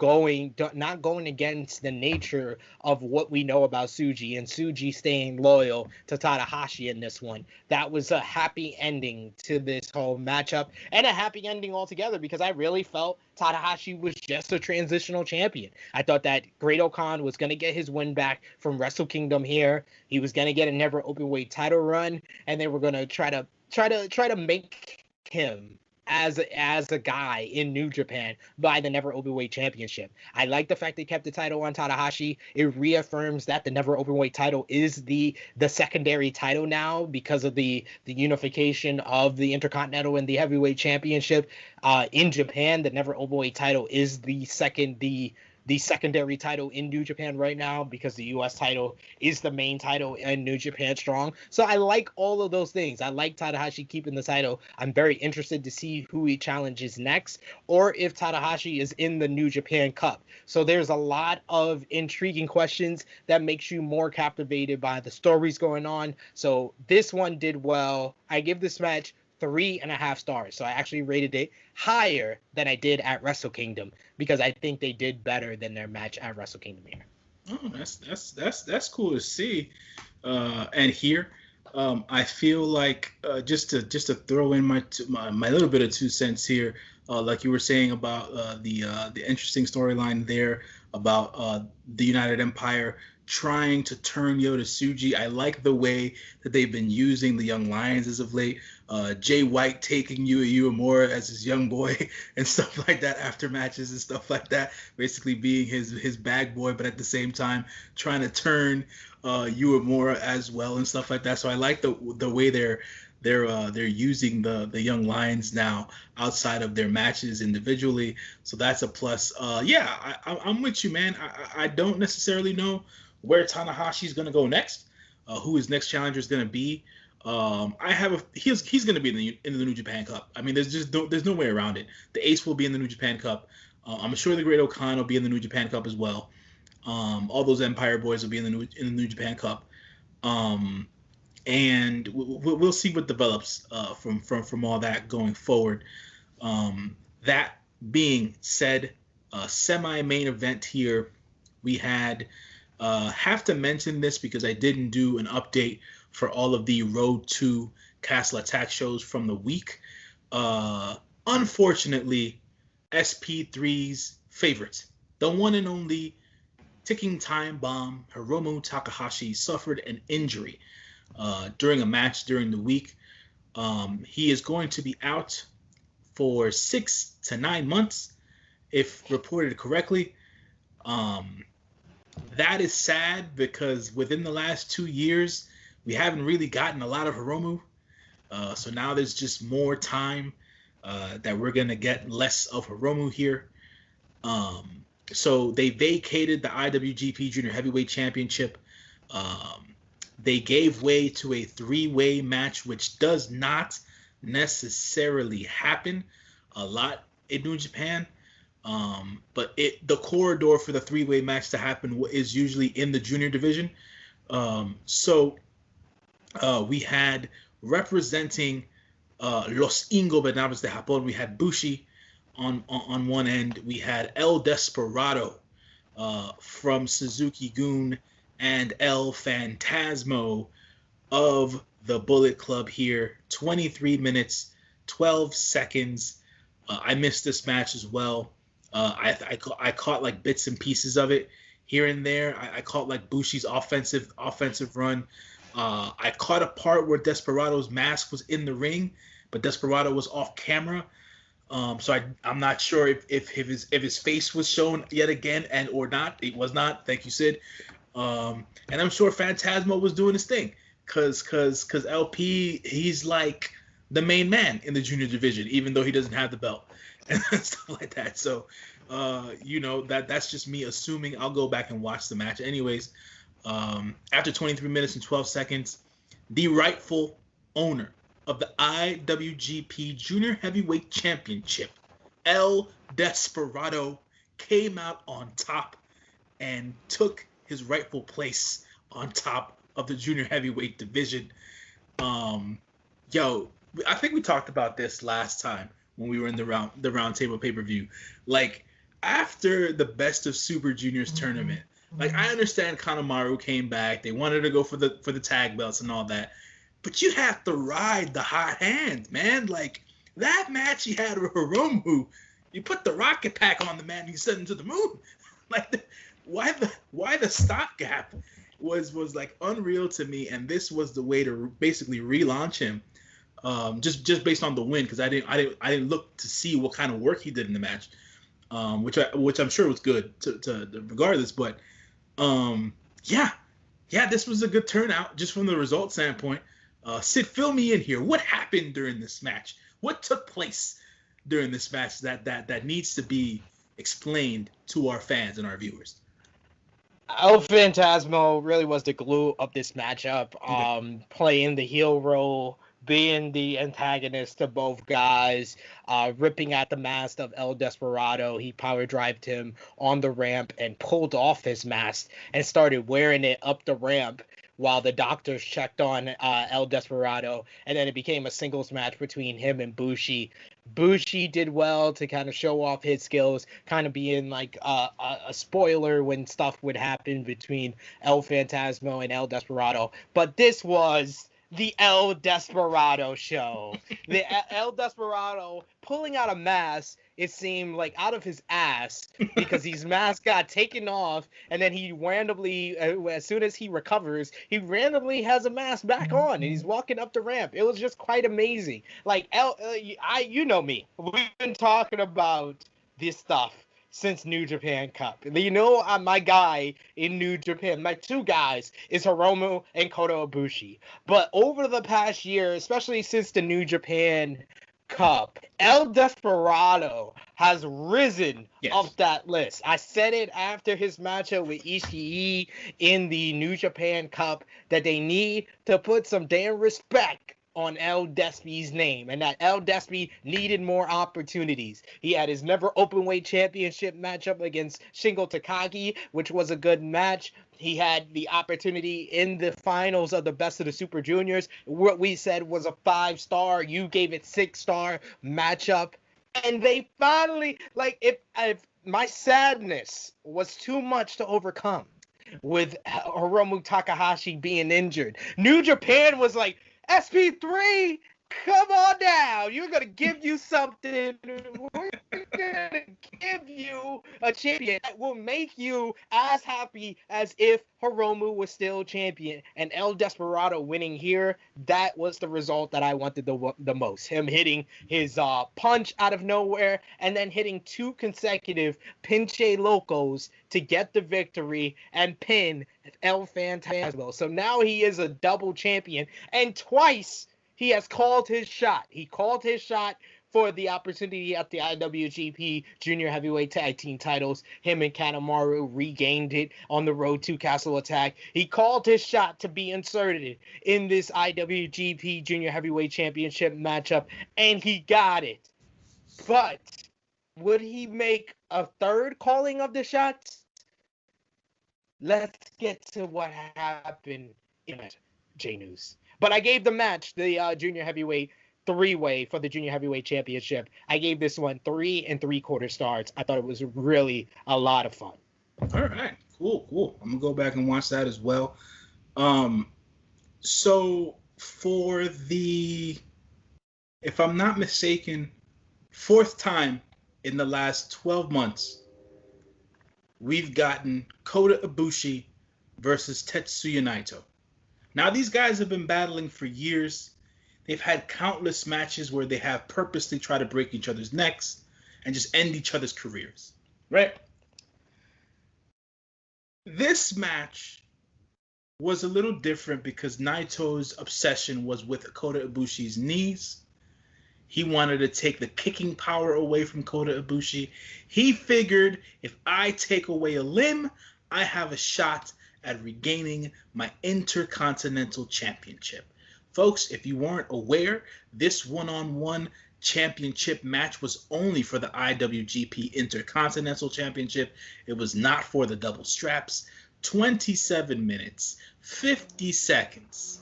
not going against the nature of what we know about Tsuji, and Tsuji staying loyal to Tadahashi in this one. That was a happy ending to this whole matchup, and a happy ending altogether, because I really felt Tadahashi was just a transitional champion. I thought that Great Okan was going to get his win back from Wrestle Kingdom here. He was going to get a never openweight title run, and they were going to try to make him as a guy in New Japan by the never openweight championship. I like the fact they kept the title on Tadahashi. It reaffirms that the never openweight title is the secondary title now, because of the unification of the Intercontinental and the Heavyweight Championship. In Japan, the never openweight title is the secondary title in New Japan right now, because the U.S. title is the main title in New Japan Strong. So I like all of those things. I like Tadahashi keeping the title. I'm very interested to see who he challenges next, or if Tadahashi is in the New Japan Cup. So there's a lot of intriguing questions that makes you more captivated by the stories going on. So this one did well. I give this match 3.5 stars. So I actually rated it higher than I did at Wrestle Kingdom, because I think they did better than their match at Wrestle Kingdom here. Oh, that's cool to see and hear. I feel like just to throw in my little bit of 2 cents here, like you were saying about the interesting storyline there about the United Empire trying to turn Yota Tsuji. I like the way that they've been using the Young Lions as of late. Jay White taking Uemura as his young boy and stuff like that after matches and stuff like that, basically being his bag boy, but at the same time trying to turn Uemura as well and stuff like that. So I like the way they're using the Young Lions now outside of their matches individually. So that's a plus. I'm with you, man. I don't necessarily know where Tanahashi's going to go next, who his next challenger is going to be. He's going to be in the New Japan Cup. I mean, there's no way around it. The Ace will be in the New Japan Cup. I'm sure the Great Okan will be in the New Japan Cup as well. All those Empire boys will be in the New Japan Cup. And we'll see what develops from all that going forward. That being said, semi-main event here. We had, have to mention this because I didn't do an update for all of the Road to Castle Attack shows from the week. Unfortunately, SP3's favorite, the one and only ticking time bomb, Hiromu Takahashi, suffered an injury during a match during the week. He is going to be out for 6 to 9 months, if reported correctly. That is sad because within the last 2 years, we haven't really gotten a lot of Hiromu. So now there's just more time that we're going to get less of Hiromu here. So they vacated the IWGP Junior Heavyweight Championship. They gave way to a 3-way match, which does not necessarily happen a lot in New Japan. But the corridor for the 3-way match to happen is usually in the junior division. So we had representing Los Ingobernables de Japón, we had Bushi on one end. We had El Desperado from Suzuki-gun and El Phantasmo of the Bullet Club here. 23 minutes, 12 seconds. I missed this match as well. I caught like bits and pieces of it here and there. I caught like Bushi's offensive run. I caught a part where Desperado's mask was in the ring, but Desperado was off camera. So I'm not sure if his face was shown yet again and or not. It was not. Thank you, Sid. And I'm sure Phantasmo was doing his thing because LP, he's like the main man in the junior division, even though he doesn't have the belt and stuff like that. So that's just me assuming. I'll go back and watch the match. Anyways, after 23 minutes and 12 seconds, the rightful owner of the IWGP Junior Heavyweight Championship, El Desperado, came out on top and took his rightful place on top of the Junior Heavyweight division. I think we talked about this last time when we were in the round table pay-per-view. Like, after the Best of Super Juniors tournament, like, I understand Kanemaru came back. They wanted to go for the tag belts and all that. But you have to ride the hot hand, man. Like, that match he had with Hiromu, you put the rocket pack on the man and you sent him to the moon. Like, why the stopgap was like unreal to me, and this was the way to basically relaunch him. Just based on the win, because I didn't look to see what kind of work he did in the match, which I'm sure was good to regardless. But this was a good turnout just from the result standpoint. Sid, fill me in here. What happened during this match? What took place during this match that needs to be explained to our fans and our viewers? El Phantasmo really was the glue of this matchup, playing the heel role, being the antagonist to both guys, ripping at the mask of El Desperado. He power drived him on the ramp and pulled off his mask and started wearing it up the ramp while the doctors checked on El Desperado, and then it became a singles match between him and Bushi. Bushi did well to kind of show off his skills, kind of being like a spoiler when stuff would happen between El Phantasmo and El Desperado. But this was the El Desperado show. The El Desperado pulling out a mask, it seemed like out of his ass, because his mask got taken off, and then he randomly, as soon as he recovers, he randomly has a mask back on, and he's walking up the ramp. It was just quite amazing. Like, you know me. We've been talking about this stuff since New Japan Cup. You know, my guy in New Japan, my two guys, is Hiromu and Kota Ibushi. But over the past year, especially since the New Japan Cup, El Desperado has risen up that list. I said it after his matchup with Ishii in the New Japan Cup that they need to put some damn respect on El Despi's name, and that El Despi needed more opportunities. He had his never openweight championship matchup against Shingo Takagi, which was a good match. He had the opportunity in the finals of the Best of the Super Juniors. What we said was a 5-star. You gave it 6-star matchup. And they finally, like, if my sadness was too much to overcome with Hiromu Takahashi being injured. New Japan was like, SP3, come on down. You're going to give you something. We're going to give you a champion that will make you as happy as if Hiromu was still champion. And El Desperado winning here, that was the result that I wanted the most. Him hitting his punch out of nowhere and then hitting 2 consecutive Pinche Locos to get the victory and pin El Phantasmo. So now he is a double champion, and twice he has called his shot. He called his shot for the opportunity at the IWGP Junior Heavyweight Tag Team titles. Him and Kanemaru regained it on the road to Castle Attack. He called his shot to be inserted in this IWGP Junior Heavyweight Championship matchup, and he got it. But would he make a third calling of the shots? Let's get to what happened in J-News. But I gave the match, the Junior Heavyweight 3-way for the Junior Heavyweight Championship. I gave this one 3 3/4 stars. I thought it was really a lot of fun. All right, cool. I'm gonna go back and watch that as well. So for the, if I'm not mistaken, 4th time in the last 12 months, we've gotten Kota Ibushi versus Tetsuya Naito. Now, these guys have been battling for years. They've had countless matches where they have purposely tried to break each other's necks and just end each other's careers, right? This match was a little different because Naito's obsession was with Kota Ibushi's knees. He wanted to take the kicking power away from Kota Ibushi. He figured if I take away a limb, I have a shot at regaining my Intercontinental Championship. Folks, if you weren't aware, this one-on-one championship match was only for the IWGP Intercontinental Championship. It was not for the double straps. 27 minutes, 50 seconds.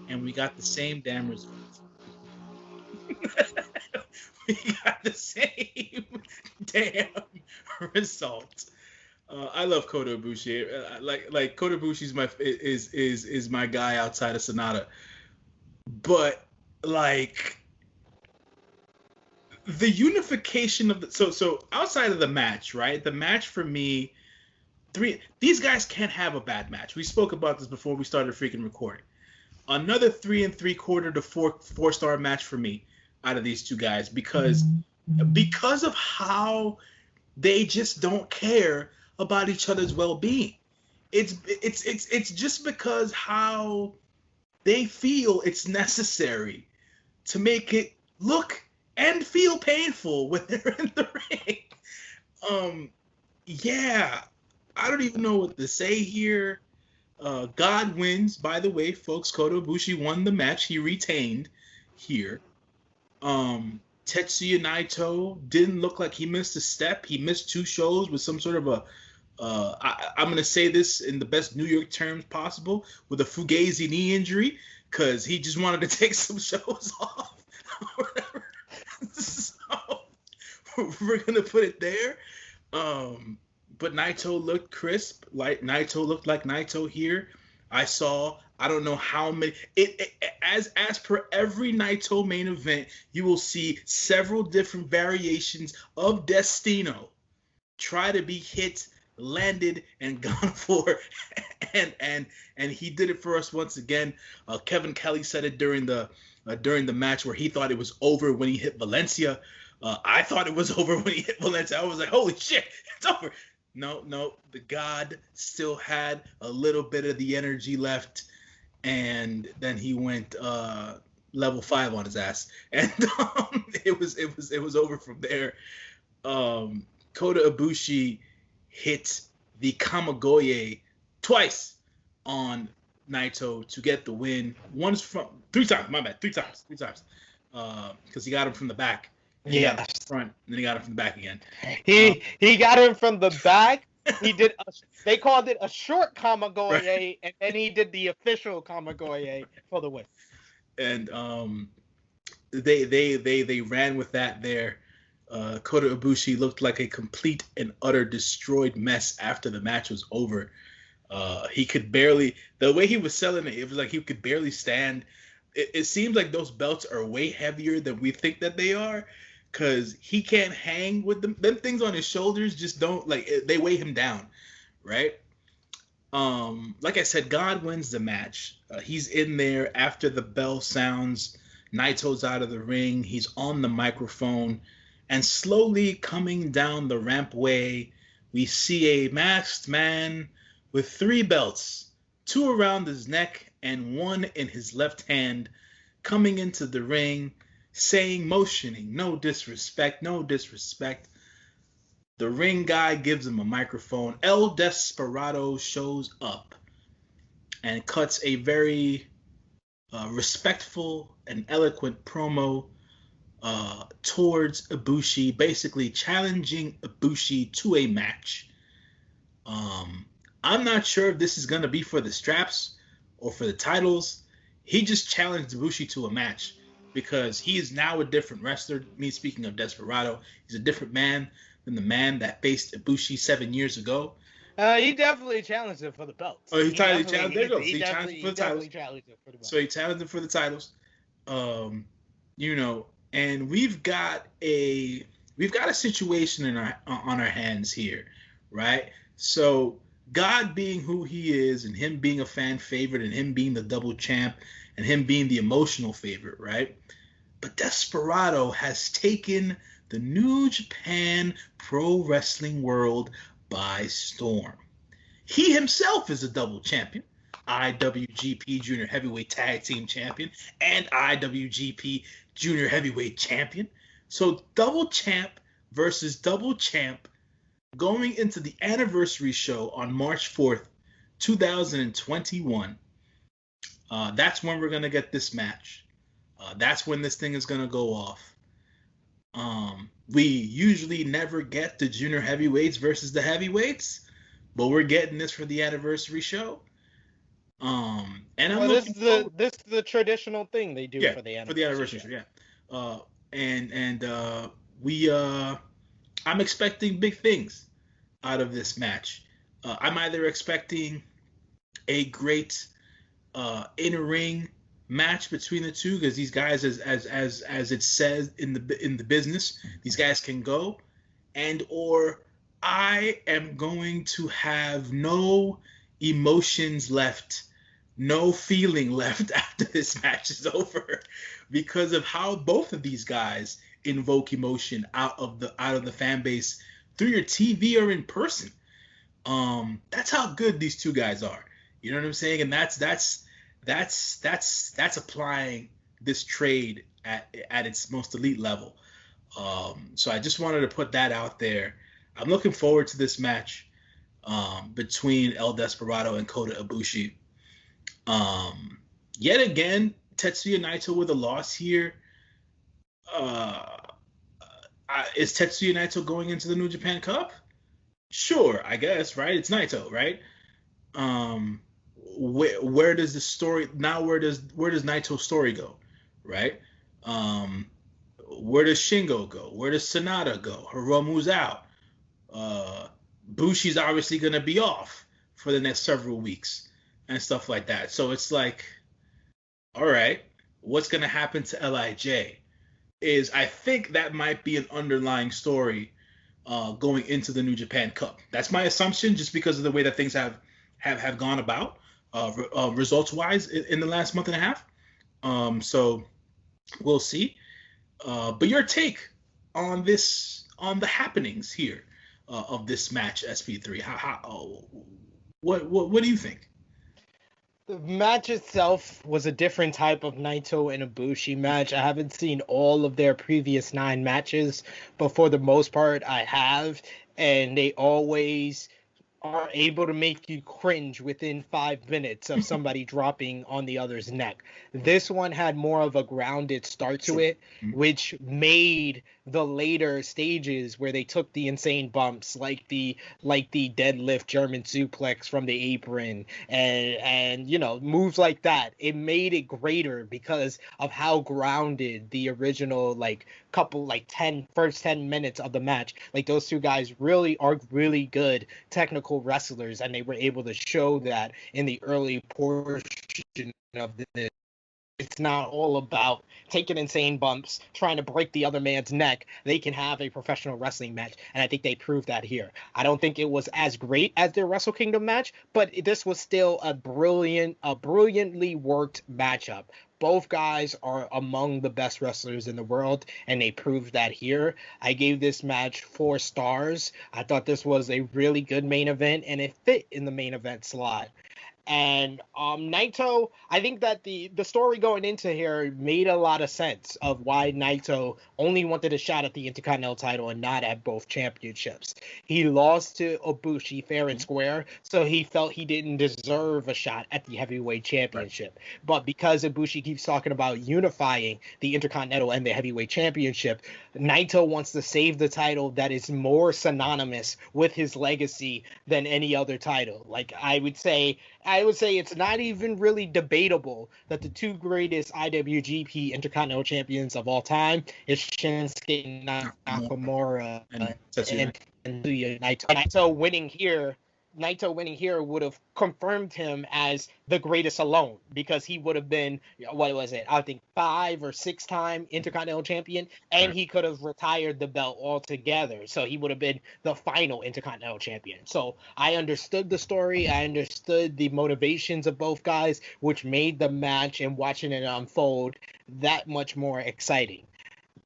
And we got the same damn result. We got the same damn result. I love Kota Ibushi. Like Kota Ibushi is my guy outside of Sonata. But like the unification of the so outside of the match, right? The match for me, these guys can't have a bad match. We spoke about this before we started freaking recording. Another 3 3/4 to 4-star match for me out of these two guys because of how they just don't care about each other's well-being. It's just because how they feel it's necessary to make it look and feel painful when they're in the ring. Yeah, I don't even know what to say here. God wins, by the way, folks. Kota Ibushi won the match. He retained here. Tetsuya Naito didn't look like he missed a step. He missed 2 shows with some sort of a, I'm going to say this in the best New York terms possible, with a fugazi knee injury, because he just wanted to take some shows off. Or whatever. So we're going to put it there. But Naito looked crisp. Like Naito looked like Naito here. I don't know how many. As per every Naito main event, you will see several different variations of Destino try to be hit, landed, and gone for, and he did it for us once again. Kevin Kelly said it during the match where he thought it was over when he hit Valencia. I thought it was over when he hit Valencia. I was like, holy shit, it's over. No, the God still had a little bit of the energy left, and then he went level 5 on his ass, and it was over from there. Kota Ibushi hit the Kamigoye twice on Naito to get the win. Once from 3 times, my bad, 3 times, because he got him from the back. Yeah, front, and then he got him from the back again. He got him from the back. He did. They called it a short Kamigoye, right. And then he did the official Kamigoye for the win. And they ran with that there. Kota Ibushi looked like a complete and utter destroyed mess after the match was over. He could barely, the way he was selling it, it was like he could barely stand. It seems like those belts are way heavier than we think that they are, because he can't hang with them. Them things on his shoulders just don't, like, they weigh him down, right? Like I said, God wins the match. He's in there after the bell sounds. Naito's out of the ring. He's on the microphone. And slowly coming down the rampway, we see a masked man with 3 belts, 2 around his neck and 1 in his left hand, coming into the ring, saying, motioning, no disrespect, no disrespect. The ring guy gives him a microphone. El Desperado shows up and cuts a very respectful and eloquent promo towards Ibushi, basically challenging Ibushi to a match. I'm not sure if this is going to be for the straps or for the titles. He just challenged Ibushi to a match because he is now a different wrestler. Me speaking of Desperado, he's a different man than the man that faced Ibushi 7 years ago. He definitely challenged him for the belts. Oh, he challenged him. There you go. He challenged him for the titles. So he challenged him for the titles. And we've got a situation on our hands here, right? So God being who he is, and him being a fan favorite, and him being the double champ, and him being the emotional favorite, right? But Desperado has taken the New Japan Pro Wrestling world by storm. He himself is a double champion, IWGP Junior Heavyweight Tag Team Champion, and IWGP Junior Heavyweight Champion. So double champ versus double champ going into the anniversary show on March 4th, 2021. That's when we're going to get this match. That's when this thing is going to go off. We usually never get the junior heavyweights versus the heavyweights, but we're getting this for the anniversary show. This is the traditional thing they do for the anniversary show. I'm expecting big things out of this match. I'm either expecting a great in-ring match between the two, because these guys, as it says in the business, these guys can go, and or I am going to have no emotions left, no feeling left after this match is over, because of how both of these guys invoke emotion out of the fan base through your TV or in person. That's how good these two guys are. You know what I'm saying? And that's applying this trade at its most elite level. So I just wanted to put that out there. I'm looking forward to this match between El Desperado and Kota Ibushi. Yet again, Tetsuya Naito with a loss here. Is Tetsuya Naito going into the New Japan Cup? Sure, I guess, right? It's Naito, right? Where does the story now? Where does Naito's story go, right? Where does Shingo go? Where does Sonata go? Hiromu's out. Bushi's obviously going to be off for the next several weeks and stuff like that. So it's like, all right, what's going to happen to LIJ? I think that might be an underlying story going into the New Japan Cup. That's my assumption, just because of the way that things have gone about results-wise in the last month and a half. So we'll see. But your take on the happenings here of this match, SP3. What do you think? The match itself was a different type of Naito and Ibushi match. I haven't seen all of their previous 9 matches, but for the most part, I have, and they always are able to make you cringe within 5 minutes of somebody dropping on the other's neck. This one had more of a grounded start to it, which made the later stages where they took the insane bumps, like the deadlift German suplex from the apron, and moves like that. It made it greater because of how grounded the original first 10 minutes of the match. Like, those two guys really are really good technical wrestlers, and they were able to show that in the early portion of this. It's not all about taking insane bumps, trying to break the other man's neck. They can have a professional wrestling match, and I think they proved that here. I don't think it was as great as their Wrestle Kingdom match, but this was still a brilliantly worked matchup. Both guys are among the best wrestlers in the world, and they proved that here. I gave this match 4 stars. I thought this was a really good main event, and it fit in the main event slot. And Naito, I think that the story going into here made a lot of sense of why Naito only wanted a shot at the Intercontinental title and not at both championships. He lost to Ibushi fair and square, so he felt he didn't deserve a shot at the Heavyweight Championship. Right. But because Ibushi keeps talking about unifying the Intercontinental and the Heavyweight Championship, Naito wants to save the title that is more synonymous with his legacy than any other title. Like, I would say it's not even really debatable that the 2 greatest IWGP Intercontinental Champions of all time is Shinsuke Nakamura and Tetsuya Naito. Naito winning here would have confirmed him as the greatest alone, because he would have been, I think 5 or 6 time Intercontinental Champion, and he could have retired the belt altogether. So he would have been the final Intercontinental Champion. So I understood the story. I understood the motivations of both guys, which made the match and watching it unfold that much more exciting.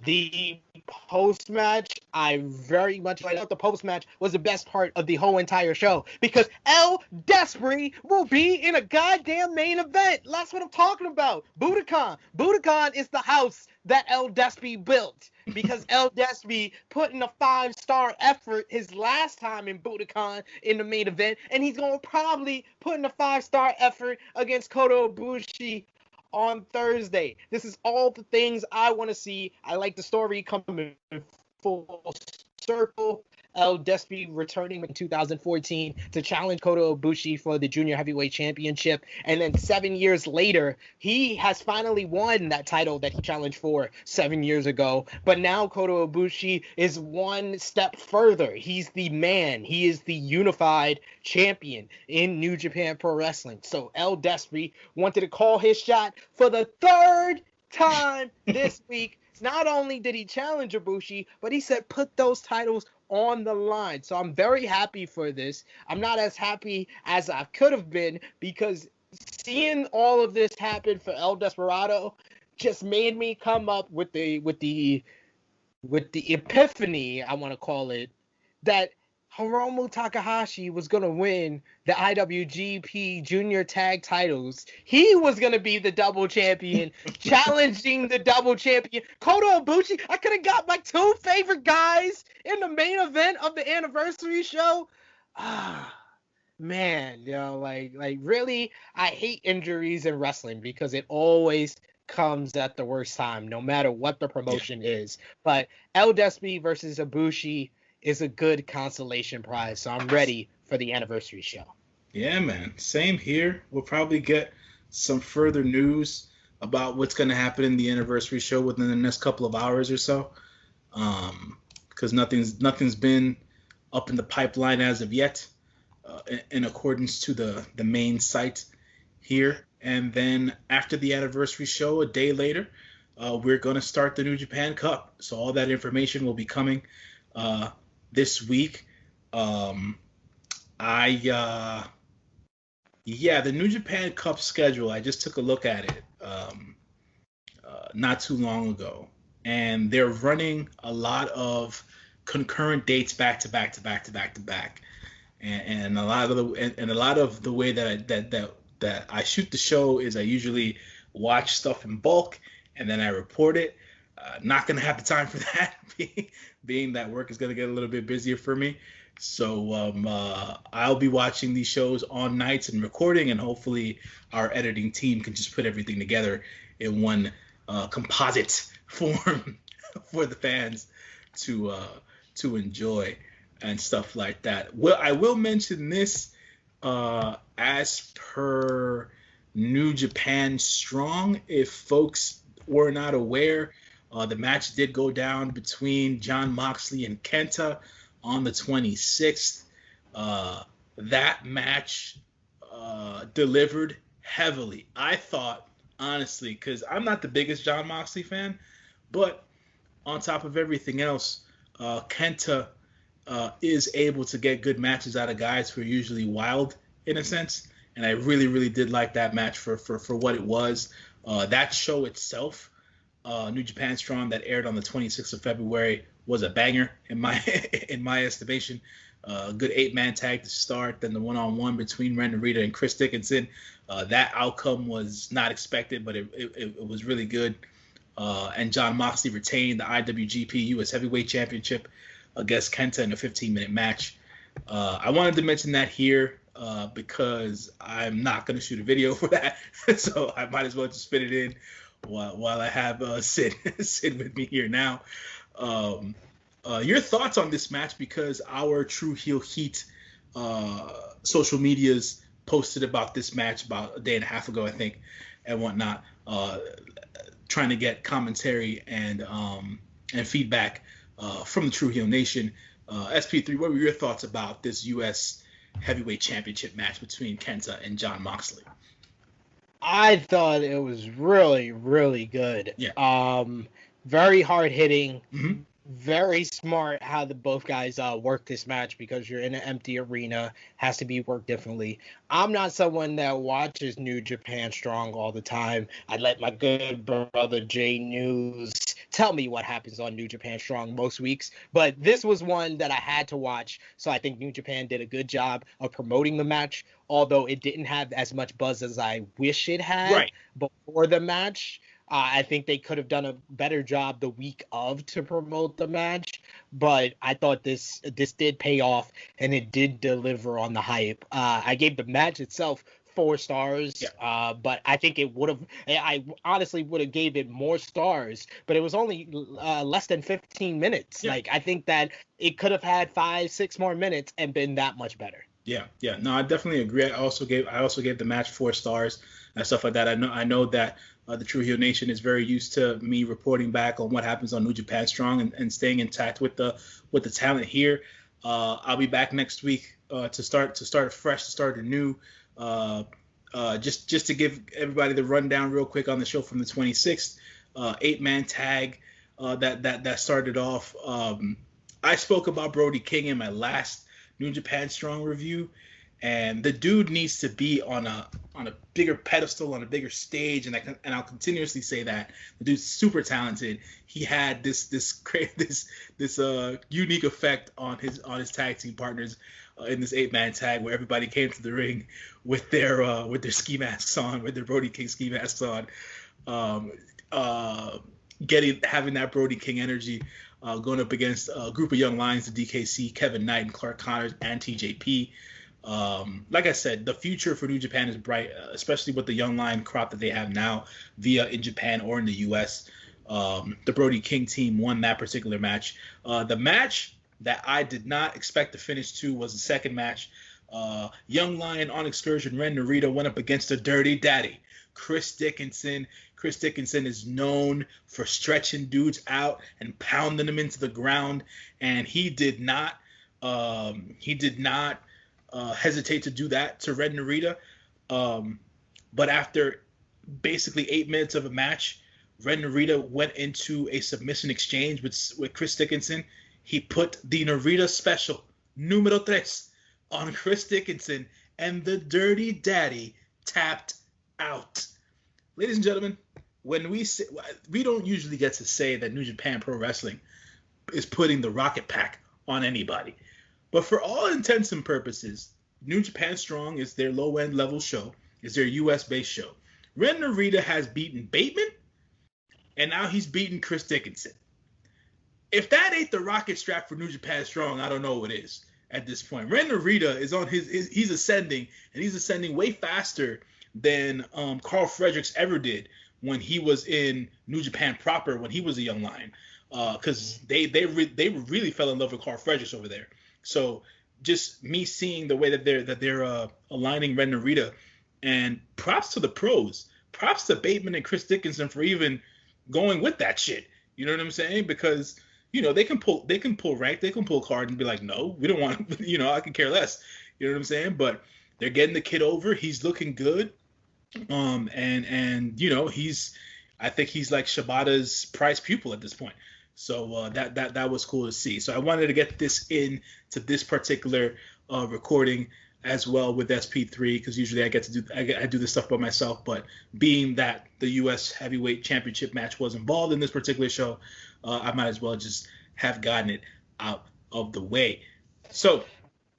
The post-match, I very much thought the post-match was the best part of the whole entire show, because El Despy will be in a goddamn main event. That's what I'm talking about. Budokan. Budokan is the house that El Despy built, because El Despy put in a 5-star effort his last time in Budokan in the main event, and he's going to probably put in a 5-star effort against Kota Ibushi on Thursday. This is all the things I want to see. I like the story coming full circle. El Despy returning in 2014 to challenge Kota Ibushi for the Junior Heavyweight Championship. And then 7 years later, he has finally won that title that he challenged for 7 years ago. But now Kota Ibushi is one step further. He's the man. He is the unified champion in New Japan Pro Wrestling. So El Despy wanted to call his shot for the 3rd time this week. Not only did he challenge Ibushi, but he said put those titles on the line. So I'm very happy for this. I'm not as happy as I could have been, because seeing all of this happen for El Desperado just made me come up with the epiphany, I want to call it, that Hiromu Takahashi was going to win the IWGP Junior Tag titles. He was going to be the double champion, challenging the double champion. Kota Ibushi, I could have got my 2 favorite guys in the main event of the anniversary show. Man, like really, I hate injuries in wrestling, because it always comes at the worst time, no matter what the promotion is. But El Despy versus Ibushi is a good consolation prize, so I'm ready for the anniversary show. Yeah, man. Same here. We'll probably get some further news about what's going to happen in the anniversary show within the next couple of hours or so, because nothing's been up in the pipeline as of yet, in accordance to the main site here. And then after the anniversary show, a day later, we're going to start the New Japan Cup. So all that information will be coming this week. The New Japan Cup schedule, I just took a look at it not too long ago, and they're running a lot of concurrent dates back to back, and a lot of the way that I shoot the show is I usually watch stuff in bulk and then I report it. Not gonna have the time for that, being that work is gonna get a little bit busier for me. So I'll be watching these shows on nights and recording, and hopefully our editing team can just put everything together in one composite form for the fans to enjoy and stuff like that. Well, I will mention this as per New Japan Strong. If folks were not aware, the match did go down between Jon Moxley and Kenta on the 26th. That match delivered heavily. I thought, honestly, because I'm not the biggest Jon Moxley fan, but on top of everything else, Kenta is able to get good matches out of guys who are usually wild in a sense. And I really, really did like that match for what it was. That show itself, New Japan Strong, that aired on the 26th of February, was a banger in my estimation. Good 8-man tag to start, then the one-on-one between Ren Narita and Chris Dickinson. That outcome was not expected, but it was really good. And Jon Moxley retained the IWGP US Heavyweight Championship against Kenta in a 15-minute match. I wanted to mention that here because I'm not going to shoot a video for that, so I might as well just fit it in while I have Sid with me here now. Your thoughts on this match, because our True Heel Heat social medias posted about this match about a day and a half ago, I think, and whatnot, trying to get commentary and feedback from the True Heel Nation. SP3, what were your thoughts about this U.S. Heavyweight Championship match between Kenta and Jon Moxley? I thought it was really, really good. Yeah. Very hard hitting. Mm-hmm. Very smart how the both guys work this match, because you're in an empty arena, has to be worked differently. I'm not someone that watches New Japan Strong all the time. I let my good brother Jay News tell me what happens on New Japan Strong most weeks, but this was one that I had to watch, so I think New Japan did a good job of promoting the match, although it didn't have as much buzz as I wish it had before the match. I think they could have done a better job the week of to promote the match, but I thought this did pay off, and it did deliver on the hype. I gave the match itself 4 stars, but I think I honestly would have gave it more stars, but it was only less than 15 minutes. Yeah. Like, I think that it could have had 5-6 more minutes and been that much better. Yeah. No, I definitely agree. I also gave the match 4 stars and stuff like that. I know that the True Heel Nation is very used to me reporting back on what happens on New Japan Strong and staying intact with the talent here. I'll be back next week to start fresh, to start anew. Just to give everybody the rundown real quick on the show from the 26th, 8-man tag that started off. I spoke about Brody King in my last New Japan Strong review, and the dude needs to be on a bigger pedestal, on a bigger stage, and I'll continuously say that the dude's super talented. He had this unique effect on his tag team partners in this 8-man tag, where everybody came to the ring with their ski masks on, with their Brody King ski masks on, having that Brody King energy, going up against a group of young lions, the DKC, Kevin Knight and Clark Connors and TJP. Like I said, the future for New Japan is bright, especially with the young lion crop that they have now via in Japan or in the US. The Brody King team won that particular match. The match that I did not expect to finish to was the second match. Young Lion on excursion, Ren Narita went up against the Dirty Daddy, Chris Dickinson. Chris Dickinson is known for stretching dudes out and pounding them into the ground, and he did not hesitate to do that to Ren Narita. But after basically 8 minutes of a match, Ren Narita went into a submission exchange with Chris Dickinson. He put the Narita special, numero 3, on Chris Dickinson, and the Dirty Daddy tapped out. Ladies and gentlemen, when we don't usually get to say that New Japan Pro Wrestling is putting the rocket pack on anybody. But for all intents and purposes, New Japan Strong is their low-end level show, is their US-based show. Ren Narita has beaten Bateman, and now he's beaten Chris Dickinson. If that ain't the rocket strap for New Japan Strong, I don't know what is at this point. Ren Narita is on he's ascending, and he's ascending way faster than Carl Fredericks ever did when he was in New Japan proper, when he was a young lion. because they really fell in love with Carl Fredericks over there. So just me seeing the way that they're aligning Ren Narita, and props to the pros, props to Bateman and Chris Dickinson for even going with that shit. You know what I'm saying? Because they can pull rank, they can pull card and be like, no, we don't want, I can care less. You know what I'm saying? But they're getting the kid over. He's looking good. And I think he's like Shibata's prize pupil at this point. So that was cool to see. So I wanted to get this in to this particular recording as well with SP3, because usually I do this stuff by myself. But being that the U.S. Heavyweight Championship match was involved in this particular show, I might as well just have gotten it out of the way. So,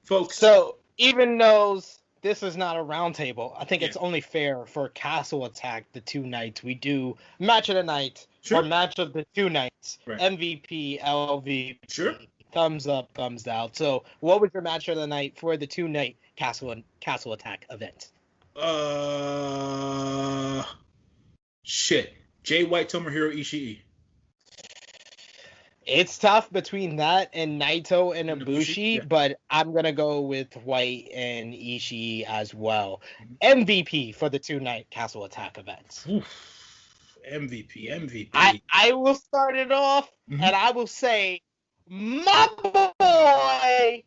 folks. So even though this is not a roundtable, I think it's only fair for Castle Attack, the 2 nights, we do match of the night or match of the 2 nights, right. MVP, LVP, thumbs up, thumbs down. So what was your match of the night for the 2-night Castle Attack event? Jay White, Tomohiro Ishii. It's tough between that and Naito and Ibushi, but I'm going to go with White and Ishii as well. MVP for the 2-night Castle Attack event. MVP. I will start it off, and I will say, my boy,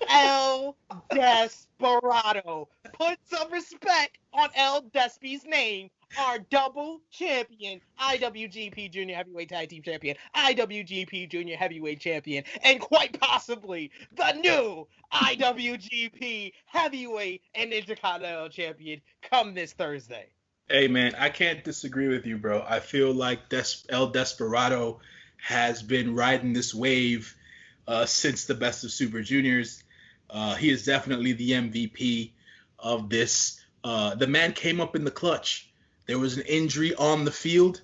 El Desperado. Put some respect on El Despi's name. Our double champion, IWGP Junior Heavyweight Tag Team Champion, IWGP Junior Heavyweight Champion, and quite possibly the new IWGP Heavyweight and Intercontinental Champion come this Thursday. Hey, man, I can't disagree with you, bro. I feel like El Desperado has been riding this wave since the Best of Super Juniors. He is definitely the MVP of this. The man came up in the clutch. There was an injury on the field.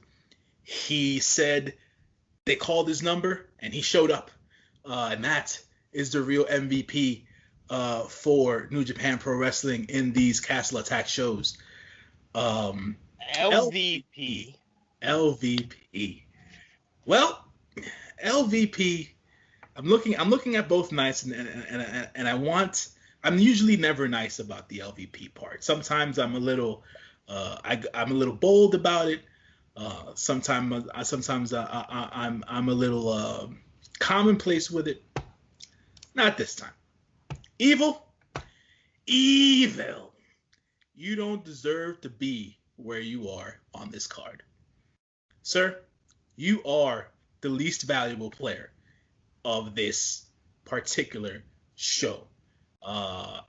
He said they called his number, and he showed up. And that is the real MVP for New Japan Pro Wrestling in these Castle Attack shows. LVP. Well, LVP. I'm looking at both nights, and I'm usually never nice about the LVP part. Sometimes I'm a little. I'm a little bold about it. Sometimes I'm a little commonplace with it. Not this time. Evil. You don't deserve to be where you are on this card, sir. You are the least valuable player of this particular show. I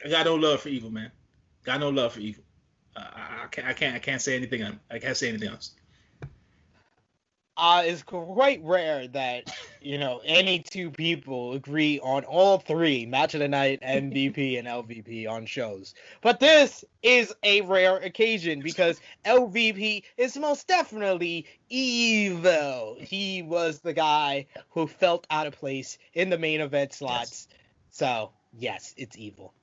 got no love for Evil, man. Got no love for Evil. I can't say anything. I can't say anything else. It's quite rare that any two people agree on all three match of the night, MVP, and LVP on shows. But this is a rare occasion because LVP is most definitely evil. He was the guy who felt out of place in the main event slots. Yes. So yes, it's evil.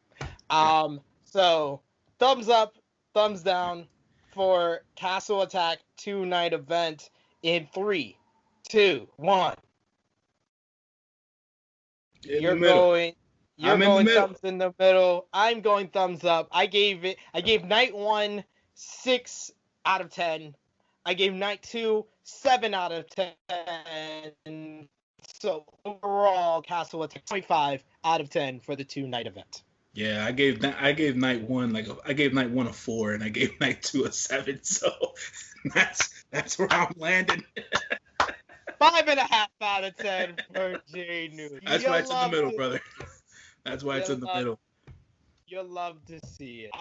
So thumbs up, thumbs down for Castle Attack 2-night event in 3, 2, 1. You're going thumbs in the middle. I'm going thumbs up. I gave night 1 6 out of 10. I gave night 2 7 out of 10. So overall, Castle Attack 25 out of 10 for the 2-night event. Yeah, I gave night 1 a 4, and I gave night 2 a 7. So that's where I'm landing. 5.5 out of 10 for J News. That's why it's in the middle, brother. That's why it's in the middle. You'll love to see it.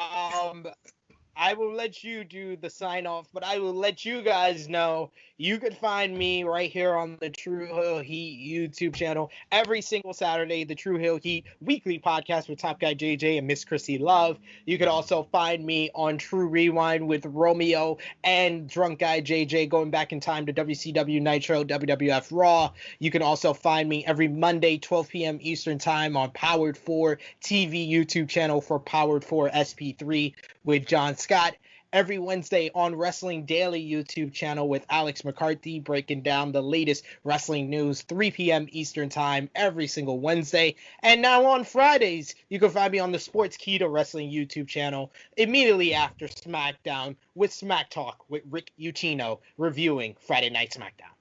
I will let you do the sign off, but I will let you guys know you can find me right here on the True Hill Heat YouTube channel every single Saturday, the True Hill Heat weekly podcast with Top Guy JJ and Miss Chrissy Love. You can also find me on True Rewind with Romeo and Drunk Guy JJ going back in time to WCW Nitro, WWF Raw. You can also find me every Monday, 12 p.m. Eastern Time on Powered 4 TV YouTube channel for Powered 4 SP3 with John Scott. every Wednesday on Wrestling Daily YouTube channel with Alex McCarthy breaking down the latest wrestling news, 3 p.m. Eastern Time every single Wednesday. And now on Fridays, you can find me on the Sports Keto Wrestling YouTube channel immediately after SmackDown with Smack Talk with Rick Utino reviewing Friday Night SmackDown.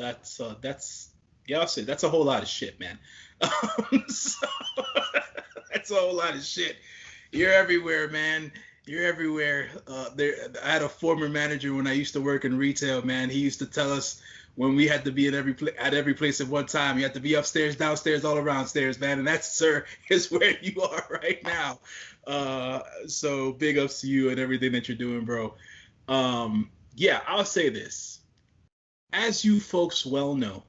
I'll say that's a whole lot of shit, man. So, that's a whole lot of shit. You're everywhere, man. You're everywhere. I had a former manager when I used to work in retail, man. He used to tell us when we had to be at every place at one time, you had to be upstairs, downstairs, all around stairs, man. And that, sir, is where you are right now. So big ups to you and everything that you're doing, bro. Yeah, I'll say this. As you folks well know,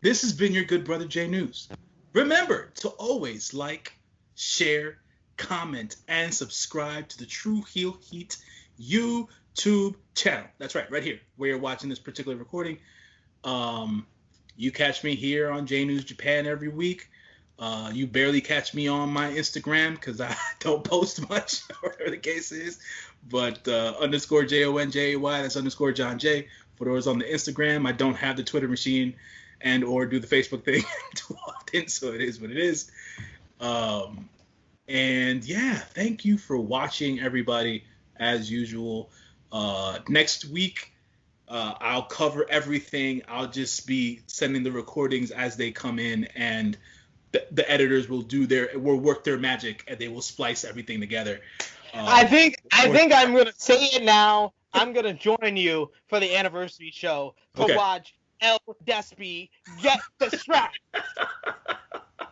this has been your good brother Jay News. Remember to always like, share, comment, and subscribe to the True Heel Heat YouTube channel. That's right here, where you're watching this particular recording. You catch me here on J News Japan every week. You barely catch me on my Instagram because I don't post much, whatever the case is. But _JONJAY, that's _John J. For those on the Instagram, I don't have the Twitter machine and or do the Facebook thing too often, so it is what it is. And yeah, thank you for watching, everybody, as usual. Next week, I'll cover everything. I'll just be sending the recordings as they come in, and the editors will work their magic, and they will splice everything together. I think I'm gonna say it now. I'm gonna join you for the anniversary show to watch El Despy get the strap.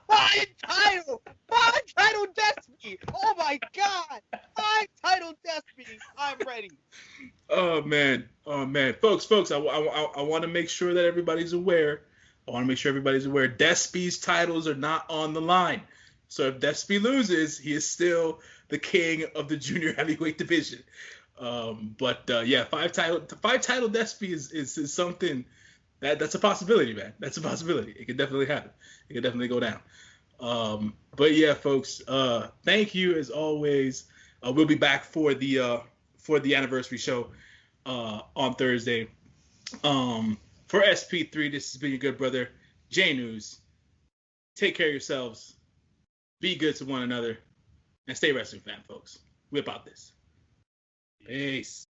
Five title Despy. Oh my God, 5 title Despy. I'm ready. Oh man, folks. I want to make sure that everybody's aware. Despy's titles are not on the line. So if Despy loses, he is still the king of the junior heavyweight division. Yeah, 5 title Despy is something that's a possibility, man. That's a possibility. It could definitely happen. It could definitely go down. But yeah, folks, thank you as always. We'll be back for the anniversary show on Thursday. For SP3, this has been your good brother J News. Take care of yourselves. Be good to one another. And stay wrestling fan, folks. We're about this. Peace.